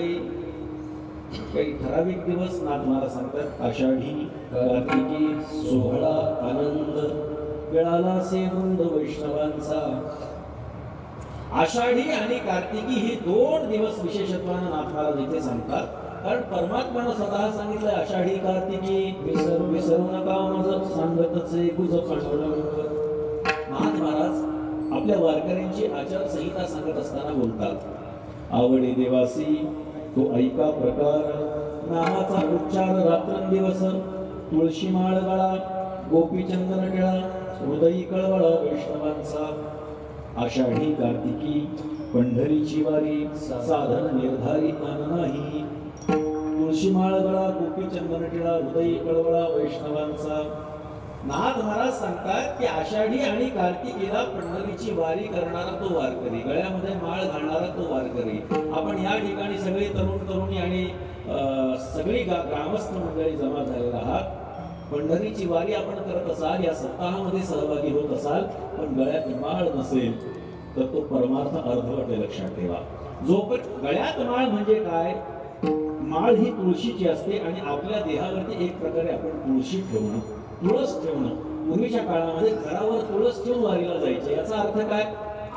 काही ठराविक दिवस? नाथ महाराज सांगतात, आषाढी कार्तिकी सोहळा आनंद वेळाला से वृंद वैष्णवांचा. आषाढी आणि कार्तिकी ही 2 दिवस विशेषत्वानं नाथ महाराज इथे सांगतात, कारण परमात्म्यानं स्वतः सांगितलं, आषाढी कार्तिकी विसरू नका माझं सांगतचे गुज पांडुरंग. नाथ महाराज आपल्या वारकऱ्यांची आचारसंहिता सांगत असताना बोलतात, आवडे देवासी तो ऐका प्रकार, नामाचा उच्चार रात्रंदिवस, तुळशी माळ गळा, गोपीचंदन टिळा, हृदयी कळवळा वैष्णवांचा. आषाढी कार्तिकी पंढरीची वारी, साधन निर्धारी नाही, तुळशी माळ गळा, गोपीचंदन टिळा, हृदयी कळवळा वैष्णवांचा. नाथ महाराज सांगतात की आषाढी आणि कार्तिकीला पंढरीची वारी करणारा तो वारकरी, गळ्यामध्ये माळ घालणारा तो वारकरी. आपण या ठिकाणी सगळे तरुण तरुणी आणि सगळी ग्रामस्थ मंडळी जमा झालेला आहात. पंढरीची वारी आपण करत असाल, या सप्ताहामध्ये सहभागी होत असाल, पण गळ्यात माळ नसेल तर तो परमार्थ अर्धवट आहे, लक्षात ठेवा. जोपर्यंत गळ्यात माळ म्हणजे काय? माळ ही तुळशीची असते आणि आपल्या देहावरती एक प्रकारे आपण तुळशी ठेवणं, तुळस ठेवणं. पूर्वीच्या काळामध्ये घरावर तुळस ठेवून वारीला जायचे. याचा अर्थ काय?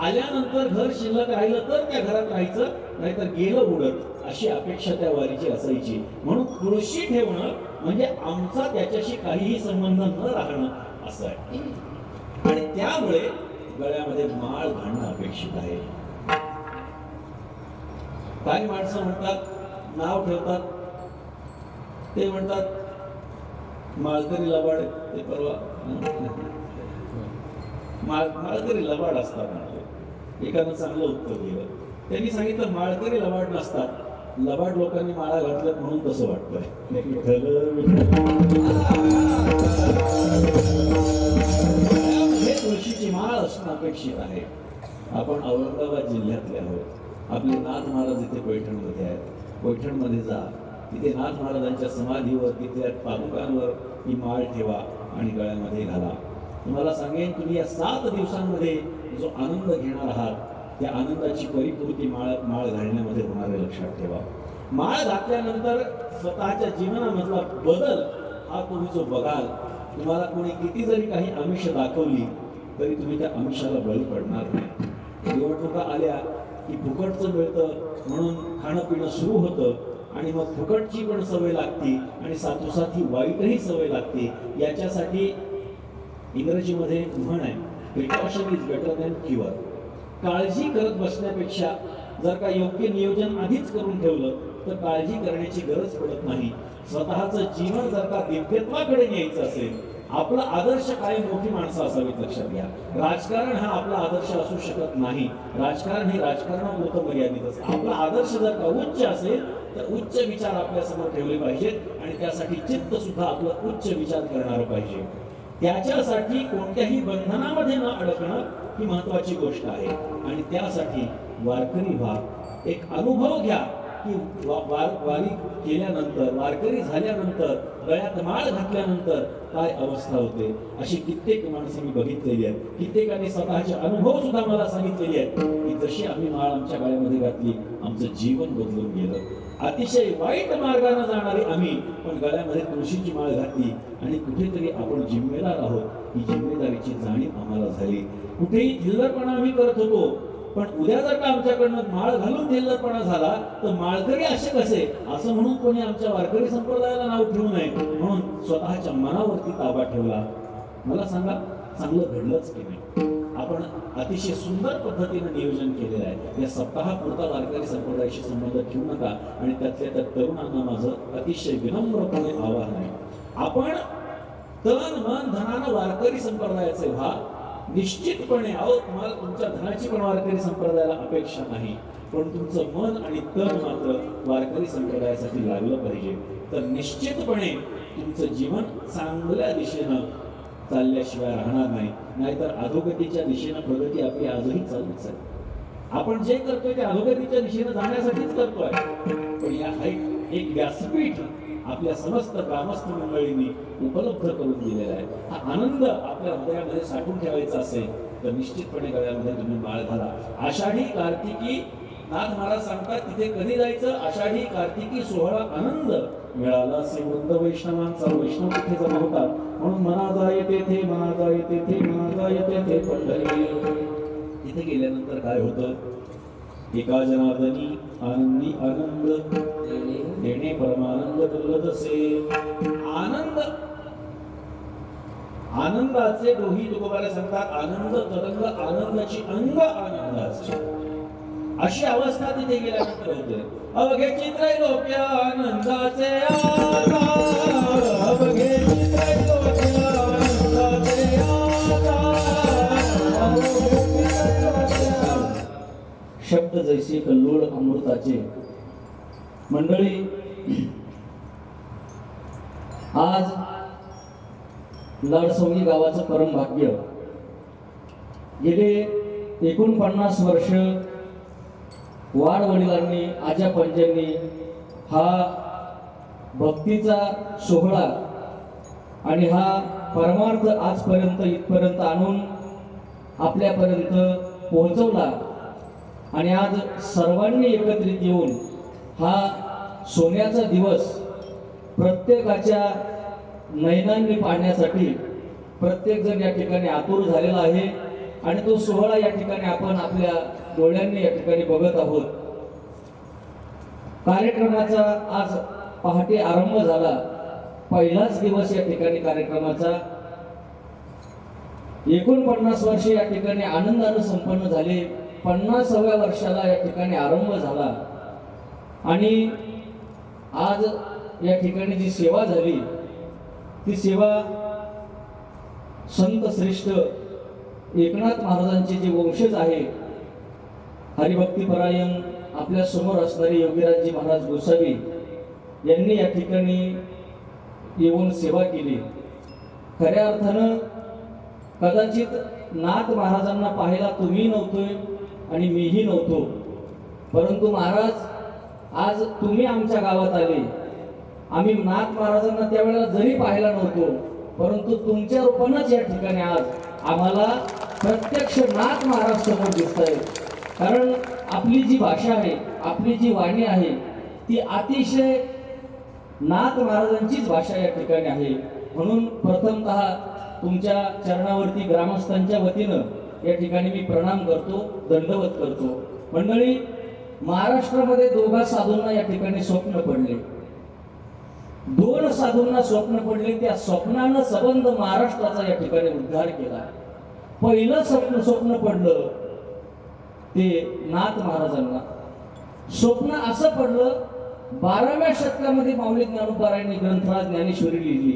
आल्यानंतर घर शिल्लक राहिलं तर त्या घरात राहायचं, नाहीतर गेलं उडत, अशी अपेक्षा त्या वारीची असायची. म्हणून तुळशी ठेवणं म्हणजे आमचा त्याच्याशी काहीही संबंध न राहणं असं आहे. आणि त्यामुळे गळ्यामध्ये माळ घालणं अपेक्षित आहे. काही माणसं म्हणतात, नाव ठेवतात, ते म्हणतात माळकरी लबाड. ते परवा माळकरी लबाड असतात म्हणाले. एकानं चांगलं उत्तर दिलं. त्यांनी सांगितलं, माळकरी लबाड नसतात, लबाड लोकांनी माळा घातल्यात म्हणून तसं वाटतंय. तुळशीची माळ असणं अपेक्षित आहे. आपण औरंगाबाद जिल्ह्यातले आहोत. आपले नाथ महाराज इथे पैठणमध्ये आहेत. पैठणमध्ये जा, तिथे नाथ महाराजांच्या समाधीवर, तिथल्या पादुकांवर ही माळ ठेवा आणि गळ्यामध्ये घाला. तुम्हाला सांगेन, तुम्ही या 7 दिवसांमध्ये जो आनंद घेणार आहात, त्या आनंदाची परिपूर्ती माळ घालण्यामध्ये होणार आहे, लक्षात ठेवा. माळ घातल्यानंतर स्वतःच्या जीवनामधला बदल हा तुम्ही जो बघाल, तुम्हाला कोणी किती जरी काही आमिष दाखवली तरी तुम्ही त्या आमिषाला बळी पडणार नाही. निवडणुका आल्या की फुकटचं मिळतं म्हणून खाणं पिणं सुरू होतं आणि मग फुकटची पण सवय लागते आणि साथोसाथ ही वाईटही सवय लागते. याच्यासाठी इंग्रजीमध्ये म्हण आहे, precaution is better than cure. काळजी करत बसण्यापेक्षा जर का योग्य नियोजन आधीच करून ठेवलं तर काळजी करण्याची गरज पडत नाही. स्वतःचं जीवन जर का दिव्यत्वाकडे न्यायचं असेल, आपला आदर्श काय मोठी माणसं असावीत लक्षात घ्या. राजकारण हा आपला आदर्श असू शकत नाही. राजकारण हे राजकारणापुरतं मर्यादित असतं. आपला आदर्श जर का उच्च असेल तर उच्च विचार आपल्या समोर ठेवले पाहिजेत आणि त्यासाठी चित्त सुद्धा आपलं उच्च विचार करणारं पाहिजे. त्याच्यासाठी कोणत्याही बंधनामध्ये न अडकणं ही महत्वाची गोष्ट आहे आणि त्यासाठी वारकरी व्हा. एक अनुभव घ्या की वारी केल्यानंतर, वारकरी झाल्यानंतर, गळ्यात माळ घातल्यानंतर काय अवस्था होते. अशी कित्येक माणसं मी बघितलेली आहेत. कित्येकांनी स्वतःचे अनुभव सुद्धा मला सांगितलेले आहेत की जशी आम्ही माळ आमच्या गळ्यामध्ये घातली आमचं जीवन बदलून गेलं. अतिशय वाईट मार्गाने जाणारे आम्ही पण गळ्यामध्ये तुळशीची माळ घातली आणि कुठेतरी आपण जिम्मेदार आहोत ही जिम्मेदारीची जाणीव आम्हाला झाली. कुठेही धिल्लरपणा आम्ही करत होतो पण उद्या जर का आमच्याकडनं माळ घालून धिल्लरपणा झाला तर माळकरी असे कसे असं म्हणून कोणी आमच्या वारकरी संप्रदायाला नाव ठेवू नये म्हणून स्वतःच्या मनावरती ताबा ठेवला. मला सांगा, चांगलं घडलंच की नाही? आपण अतिशय सुंदर पद्धतीने नियोजन केलेलं आहे. या सप्ताहापुरता वारकरी संप्रदायाशी संबंध ठेवू नका आणि त्यातल्या त्या तरुणांना माझं अतिशय विनम्रपणे आवाहन आहे, आपण तन मन धनानं वारकरी संप्रदायाचे व्हा. निश्चितपणे तुम्हाला तुमच्या धनाची पण वारकरी संप्रदायाला अपेक्षा नाही, पण तुमचं मन आणि तन मात्र वारकरी संप्रदायासाठी लागलं पाहिजे. तर निश्चितपणे तुमचं जीवन चांगल्या दिशेनं चालल्याशिवाय राहणार नाही. नाहीतर अधोगतीच्या दिशेनं प्रगती आपली आजही चालूच आहे. आपण जे करतोय ते अधोगतीच्या दिशेनं जाण्यासाठीच करतोय. पण या एक व्यासपीठ आपल्या समस्त ग्रामस्थ मंडळींनी उपलब्ध करून दिलेला आहे. हा आनंद आपल्या हृदयामध्ये साठवून ठेवायचा असेल तर निश्चितपणे गळ्यामध्ये तुम्ही माळ घाला. आषाढी कार्तिकी नाथ महाराज सांगतात तिथे कधी जायचं? आषाढी कार्तिकी सोहळा आनंद मिळाला असे वृंद वैष्णवांचा. वैष्णव तिथे जमा होतात म्हणून मना जाय तेथे, मना जाय तेथे, मना जाय तेथे पंढरी. तिथे गेल्यानंतर काय होतं? एका जनार्दनी आनंदी आनंद देणे परमानंद दुर्लभसे. आनंद आनंदाचे दोही तुकोबाला सांगतात, आनंद तरंग आनंदाची अंग आनंदाची. अशी अवस्था तिथे गेल्यानंतर होते. अवघे त्रैलोक्य आनंदाचे आधार, अवघे त्रैलोक्य आनंदाचे आधार. शब्द जैसे कल्लोळ अमृताचे. मंडळी, आज लाडसोंगी गावाचं परम भाग्य. गेले 49 वर्ष वाडवडिलांनी, आजा पंजांनी हा भक्तीचा सोहळा आणि हा परमार्थ आजपर्यंत इथपर्यंत आणून आपल्यापर्यंत पोहोचवला. आणि आज सर्वांनी एकत्रित येऊन हा सोन्याचा दिवस प्रत्येकाच्या नयनांनी पाहण्यासाठी प्रत्येक जण या ठिकाणी आतुर झालेला आहे आणि तो सोहळा या ठिकाणी आपण आपल्या डोळ्यांनी या ठिकाणी बघत आहोत. कार्यक्रमाचा आज पहाटे आरंभ झाला. पहिलाच दिवस या ठिकाणी कार्यक्रमाचा. 49 वर्षे या ठिकाणी आनंदाने संपन्न झाले. 50व्या वर्षाला या ठिकाणी आरंभ झाला आणि आज या ठिकाणी जी सेवा झाली ती सेवा संत श्रेष्ठ एकनाथ महाराजांचे जे वंशज आहे, हरिभक्तीपरायण आपल्या समोर असणारे योगीराजजी महाराज गोसावी यांनी या ठिकाणी येऊन सेवा केली. खऱ्या अर्थानं कदाचित नाथ महाराजांना पाहायला तुम्ही नव्हतोय आणि मीही नव्हतो, परंतु महाराज आज तुम्ही आमच्या गावात आले. आम्ही नाथ महाराजांना त्यावेळेला जरी पाहायला नव्हतो, परंतु तुमच्या रूपानंच या ठिकाणी आज आम्हाला प्रत्यक्ष नाथ महाराज समोर दिसत आहे. कारण आपली जी भाषा आहे, आपली जी वाणी आहे ती अतिशय नाथ महाराजांचीच भाषा या ठिकाणी आहे. म्हणून प्रथमतः तुमच्या चरणावरती ग्रामस्थांच्या वतीनं या ठिकाणी मी प्रणाम करतो, दंडवत करतो. मंडळी, महाराष्ट्रामध्ये दोघा साधूंना या ठिकाणी स्वप्न पडले. दोन साधूंना स्वप्न पडले. त्या स्वप्नानं संबंध महाराष्ट्राचा या ठिकाणी उद्धार केला. पहिलं स्वप्न पडलं ते नाथ महाराजांना. स्वप्न असं पडलं, 12व्या शतकामध्ये माऊली ज्ञानोबारायांनी ग्रंथराज ज्ञानेश्वरी लिहिली,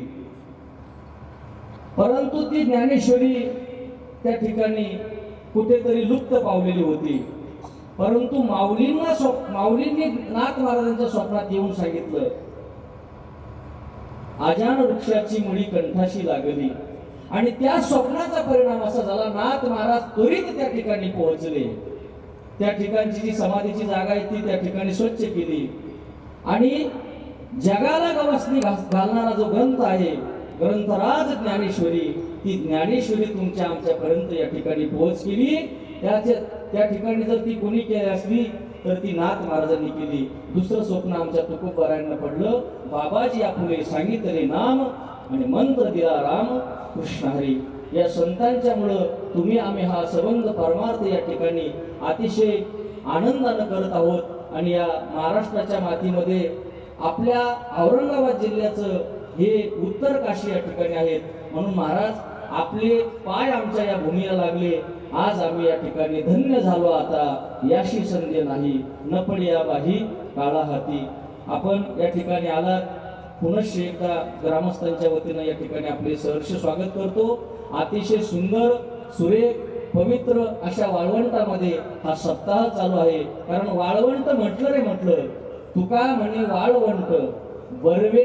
परंतु ती ज्ञानेश्वरी त्या ठिकाणी कुठेतरी लुप्त पावलेली होती. परंतु माऊलींनी नाथ महाराजांच्या स्वप्नात येऊन सांगितलं, आजान वृक्षाची मुळी कंठाशी लागली. आणि त्या स्वप्नाचा परिणाम असा झाला, नाथ महाराज त्वरित त्या ठिकाणी पोहोचले. त्या ठिकाणची जी समाधीची जागा आहे ती त्या ठिकाणी स्वच्छ केली. आणि जगाला गवसणी घालणारा जो ग्रंथ आहे, ग्रंथराज ज्ञानेश्वरी, ती ज्ञानेश्वरी तुमच्या आमच्यापर्यंत या ठिकाणी पोहोच केली. त्या ठिकाणी जर ती कोणी केली असली तर ती नाथ महाराजांनी केली. दुसरं स्वप्न आमच्या तुकोबारायांना पडलं, बाबाजी आपुले सांगितले नाम आणि मंत्र दिला राम कृष्ण हरी. या संतांच्यामुळं तुम्ही आम्ही हा संबंध परमार्थ या ठिकाणी अतिशय आनंदानं करत आहोत. आणि या महाराष्ट्राच्या मातीमध्ये आपल्या औरंगाबाद जिल्ह्याचं हे उत्तर काशी या ठिकाणी आहेत. म्हणून महाराज, आपले पाय आमच्या या भूमीला लागले. आज आम्ही या ठिकाणी धन्य झालो. आता याशी संधी नाही, न पडिया बाही काळा हाती. आपण या ठिकाणी आलात, पुनश्च एकदा ग्रामस्थांच्या वतीनं या ठिकाणी आपले सहर्ष स्वागत करतो. अतिशय सुंदर, सुरेख, पवित्र अशा वाळवंटामध्ये हा सप्ताह चालू आहे. कारण वाळवंट म्हटलं रे म्हटलं, तुका म्हणे वाळवंट बर्वे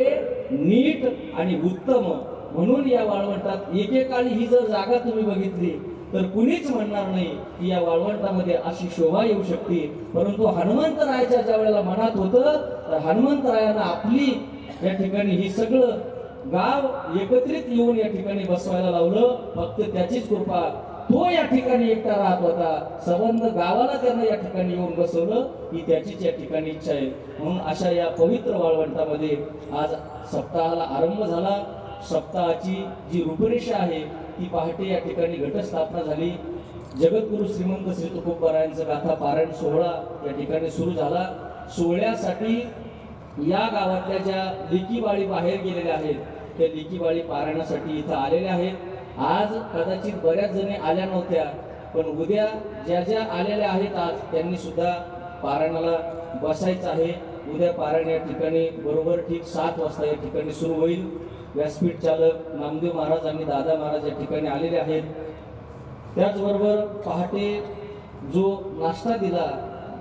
नीट आणि उत्तम. म्हणून या वाळवंटात एकेकाळी ही जर जागा तुम्ही बघितली तर कुणीच म्हणणार नाही की या वाळवंटामध्ये अशी शोभा येऊ शकते. परंतु हनुमंतरायाच्या ज्या वेळेला मनात होतं, तर हनुमंतरायानं आपली या ठिकाणी ही सगळं गाव एकत्रित येऊन या ठिकाणी बसवायला लावलं. फक्त त्याचीच कृपा. तो या ठिकाणी एकटा राहत होता, संबंध गावाला त्यानं या ठिकाणी येऊन बसवलं, ही त्याचीच या ठिकाणी इच्छा आहे. म्हणून अशा या पवित्र वाळवंटामध्ये आज सप्ताहाला आरंभ झाला. सप्ताहाची जी रूपरेषा आहे ती पहाटे या ठिकाणी घटस्थापना झाली. जगद्गुरु श्रीमंत श्री तुकोबारायांचा गाथा पारायण सोहळा या ठिकाणी सुरू झाला. सोहळ्यासाठी या गावातल्या ज्या लेकीबाळी बाहेर गेलेल्या आहेत, त्या लेकीबाळी पारायणासाठी इथं आलेल्या आहेत. आज कदाचित बऱ्याच जणी आल्या नव्हत्या, पण उद्या ज्या ज्या आलेल्या आहेत आज त्यांनी सुद्धा पारायणाला बसायचं आहे. उद्या पारायण या ठिकाणी बरोबर ठीक 7 वाजता या ठिकाणी सुरू होईल. व्यासपीठ चालक नामदेव महाराज आणि दादा महाराज या ठिकाणी आलेले आहेत. त्याचबरोबर पहाटे जो नाश्ता दिला,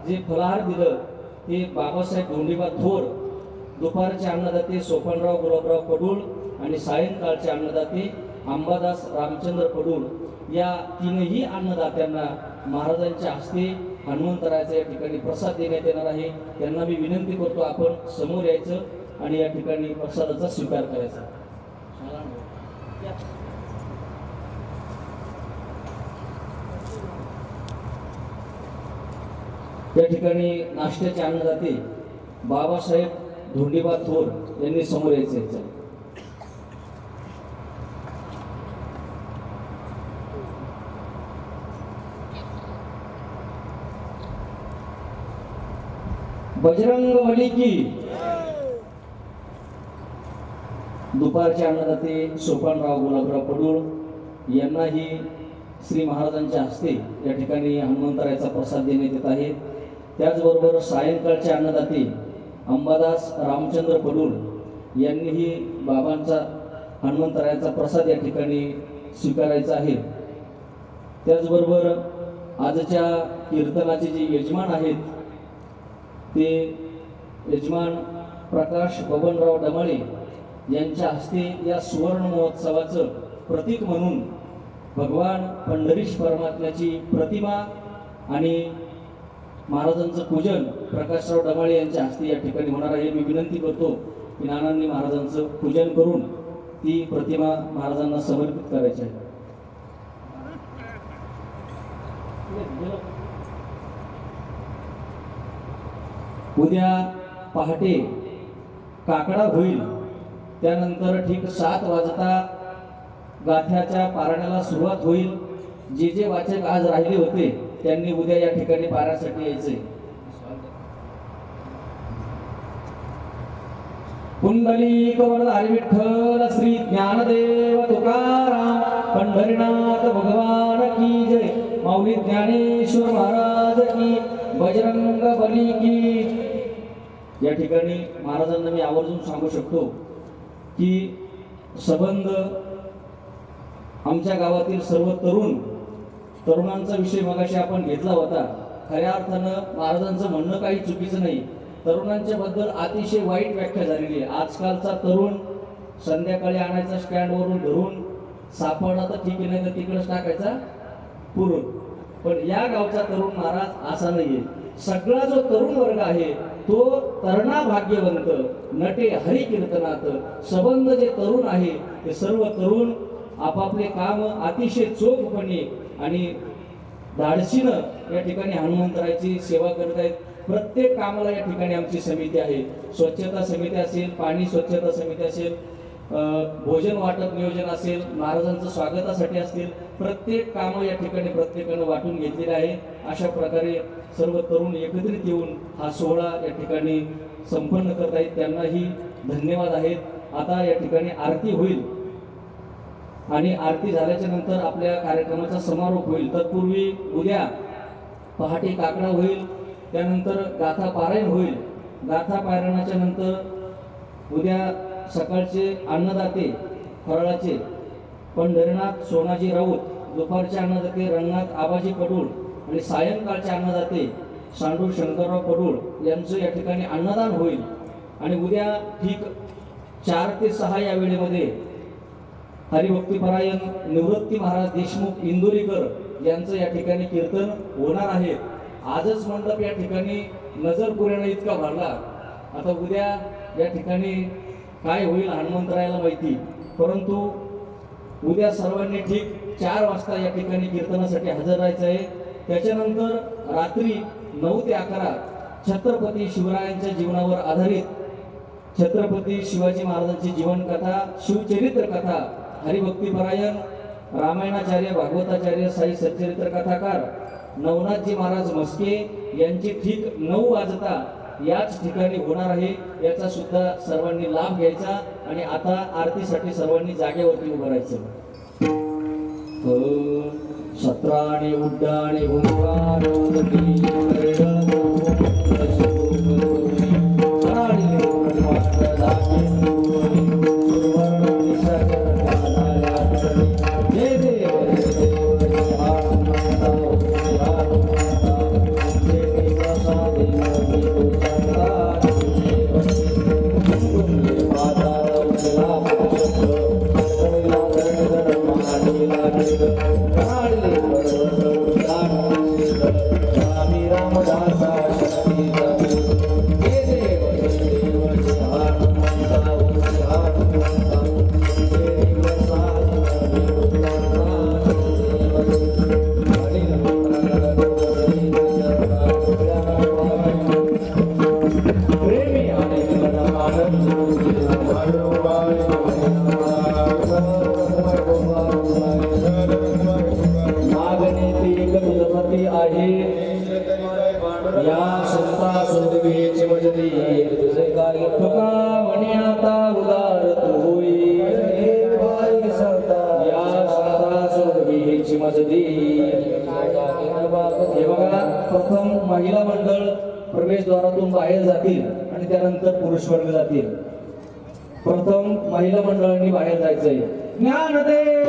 जे फलाहार दिलं, ते बाबासाहेब धोंडीबा थोर, दुपारचे अन्नदाते सोपानराव गुलाबराव पडूळ आणि सायंकाळचे अन्नदाते अंबादास रामचंद्र पडूळ, या तीनही अन्नदात्यांना महाराजांच्या हस्ते हनुमंतरायाचा या ठिकाणी प्रसाद देण्यात येणार आहे. त्यांना मी विनंती करतो, आपण समोर यायचं आणि या ठिकाणी प्रसादाचा स्वीकार करायचा. या ठिकाणी नाश्त्याचे अन्नदाते बाबासाहेब धोंडीबा थोर यांनी समोर यायचं. बजरंगबली की. दुपारचे अन्नदाते सोपानराव गुलाबराव पडूळ यांनाही श्री महाराजांच्या हस्ते या ठिकाणी हनुमंतरायाचा प्रसाद देण्यात येत आहे. त्याचबरोबर सायंकाळचे अन्नदाते अंबादास रामचंद्र पडूळ यांनीही बाबांचा हनुमंतरायाचा प्रसाद या ठिकाणी स्वीकारायचा आहे. त्याचबरोबर आजच्या कीर्तनाचे जे यजमान आहेत ते यजमान प्रकाश बबनराव डमाळे यांच्या हस्ते या सुवर्ण महोत्सवाचं प्रतीक म्हणून भगवान पंढरीश परमात्म्याची प्रतिमा आणि महाराजांचं पूजन प्रकाशराव डमाळे यांच्या हस्ते या ठिकाणी होणार आहे. मी विनंती करतो की नानांनी महाराजांचं पूजन करून ती प्रतिमा महाराजांना समर्पित करायची आहे. उद्या पहाटे काकडा होईल. त्यानंतर ठीक 7 वाजता गाथ्याच्या पारायणाला सुरुवात होईल. जे जे वाचक आज राहिले होते त्यांनी उद्या या ठिकाणी पारायणासाठी यायचे. पुंडलिक वरदारी विठ्ठल श्री ज्ञानदेव तुकाराम पंढरीनाथ भगवान की जय. माऊली ज्ञानेश्वर महाराज की, बजरंग बली की. या ठिकाणी महाराजांना मी आवर्जून सांगू शकतो की संबंध आमच्या गावातील सर्व तरुणांचा विषय मगाशी आपण घेतला होता. खऱ्या अर्थानं महाराजांचं म्हणणं काही चुकीचं नाही. तरुणांच्या बद्दल अतिशय वाईट व्याख्या झालेली आहे. आजकालचा तरुण संध्याकाळी आणायचा स्टँडवरून धरून सापडला तर ठीक आहे, नाही तर तिकडेच टाकायचा पुरून. पण या गावचा तरुण महाराज असा नाहीये. सगळा जो तरुण वर्ग आहे तो तरणा भाग्यवंत नटे हरी कीर्तनात. संबंध जे तरुण आहे ते सर्व तरुण आपापले काम अतिशय चोखपणे आणि धाडसीनं या ठिकाणी हनुमंतरायाची सेवा करत आहेत. प्रत्येक कामाला या ठिकाणी आमची समिती आहे. स्वच्छता समिती असेल, पाणी स्वच्छता समिती असेल, भोजन वाटप नियोजन असेल, महाराजांचं स्वागतासाठी असतील, प्रत्येक कामं या ठिकाणी प्रत्येकानं वाटून घेतलेलं आहे. अशा प्रकारे सर्व तरुण एकत्रित येऊन हा सोहळा या ठिकाणी संपन्न करत आहेत. त्यांनाही धन्यवाद आहेत. आता या ठिकाणी आरती होईल आणि आरती झाल्याच्या नंतर आपल्या कार्यक्रमाचा समारोप होईल. तत्पूर्वी उद्या पहाटे काकडा होईल, त्यानंतर गाथा पारायण होईल. गाथा पारायणाच्या नंतर उद्या सकाळचे अन्नदाते फराळाचे पंढरीनाथ सोनाजी राऊत, दुपारचे अन्नदाते रंगनाथ आबाजी पडूळ आणि सायंकाळचे अन्नदाते सांडू शंकरराव पडूळ यांचं या ठिकाणी अन्नदान होईल. आणि उद्या ठीक 4 ते 6 या वेळेमध्ये हरिभक्तीपरायण निवृत्ती महाराज देशमुख इंदोरीकर यांचं या ठिकाणी कीर्तन होणार आहे. आजच मंडप या ठिकाणी नजर पुरेणं इतका भरला. आता उद्या या ठिकाणी काय होईल हनुमंतरायाला माहिती. परंतु उद्या सर्वांनी ठीक 4 वाजता या ठिकाणी कीर्तनासाठी हजर राहायचं आहे. त्याच्यानंतर रात्री 9 ते 11 छत्रपती शिवरायांच्या जीवनावर आधारित छत्रपती शिवाजी महाराजांची जीवनकथा, शिवचरित्र कथा, हरिभक्तीपरायण रामायणाचार्य, भागवताचार्य, साई सच्चरित्र कथाकार नवनाथजी महाराज मस्के यांची ठीक 9 वाजता याच ठिकाणी होणार आहे. याचा सुद्धा सर्वांनी लाभ घ्यायचा. आणि आता आरतीसाठी सर्वांनी जागेवरती उभं राहायचं. शत्राणी उड्डाणी हे बघा, प्रथम महिला मंडळ प्रवेशद्वारातून बाहेर जातील आणि त्यानंतर पुरुष वर्ग जातील. प्रथम महिला मंडळांनी बाहेर जायचंय. ज्ञानदेव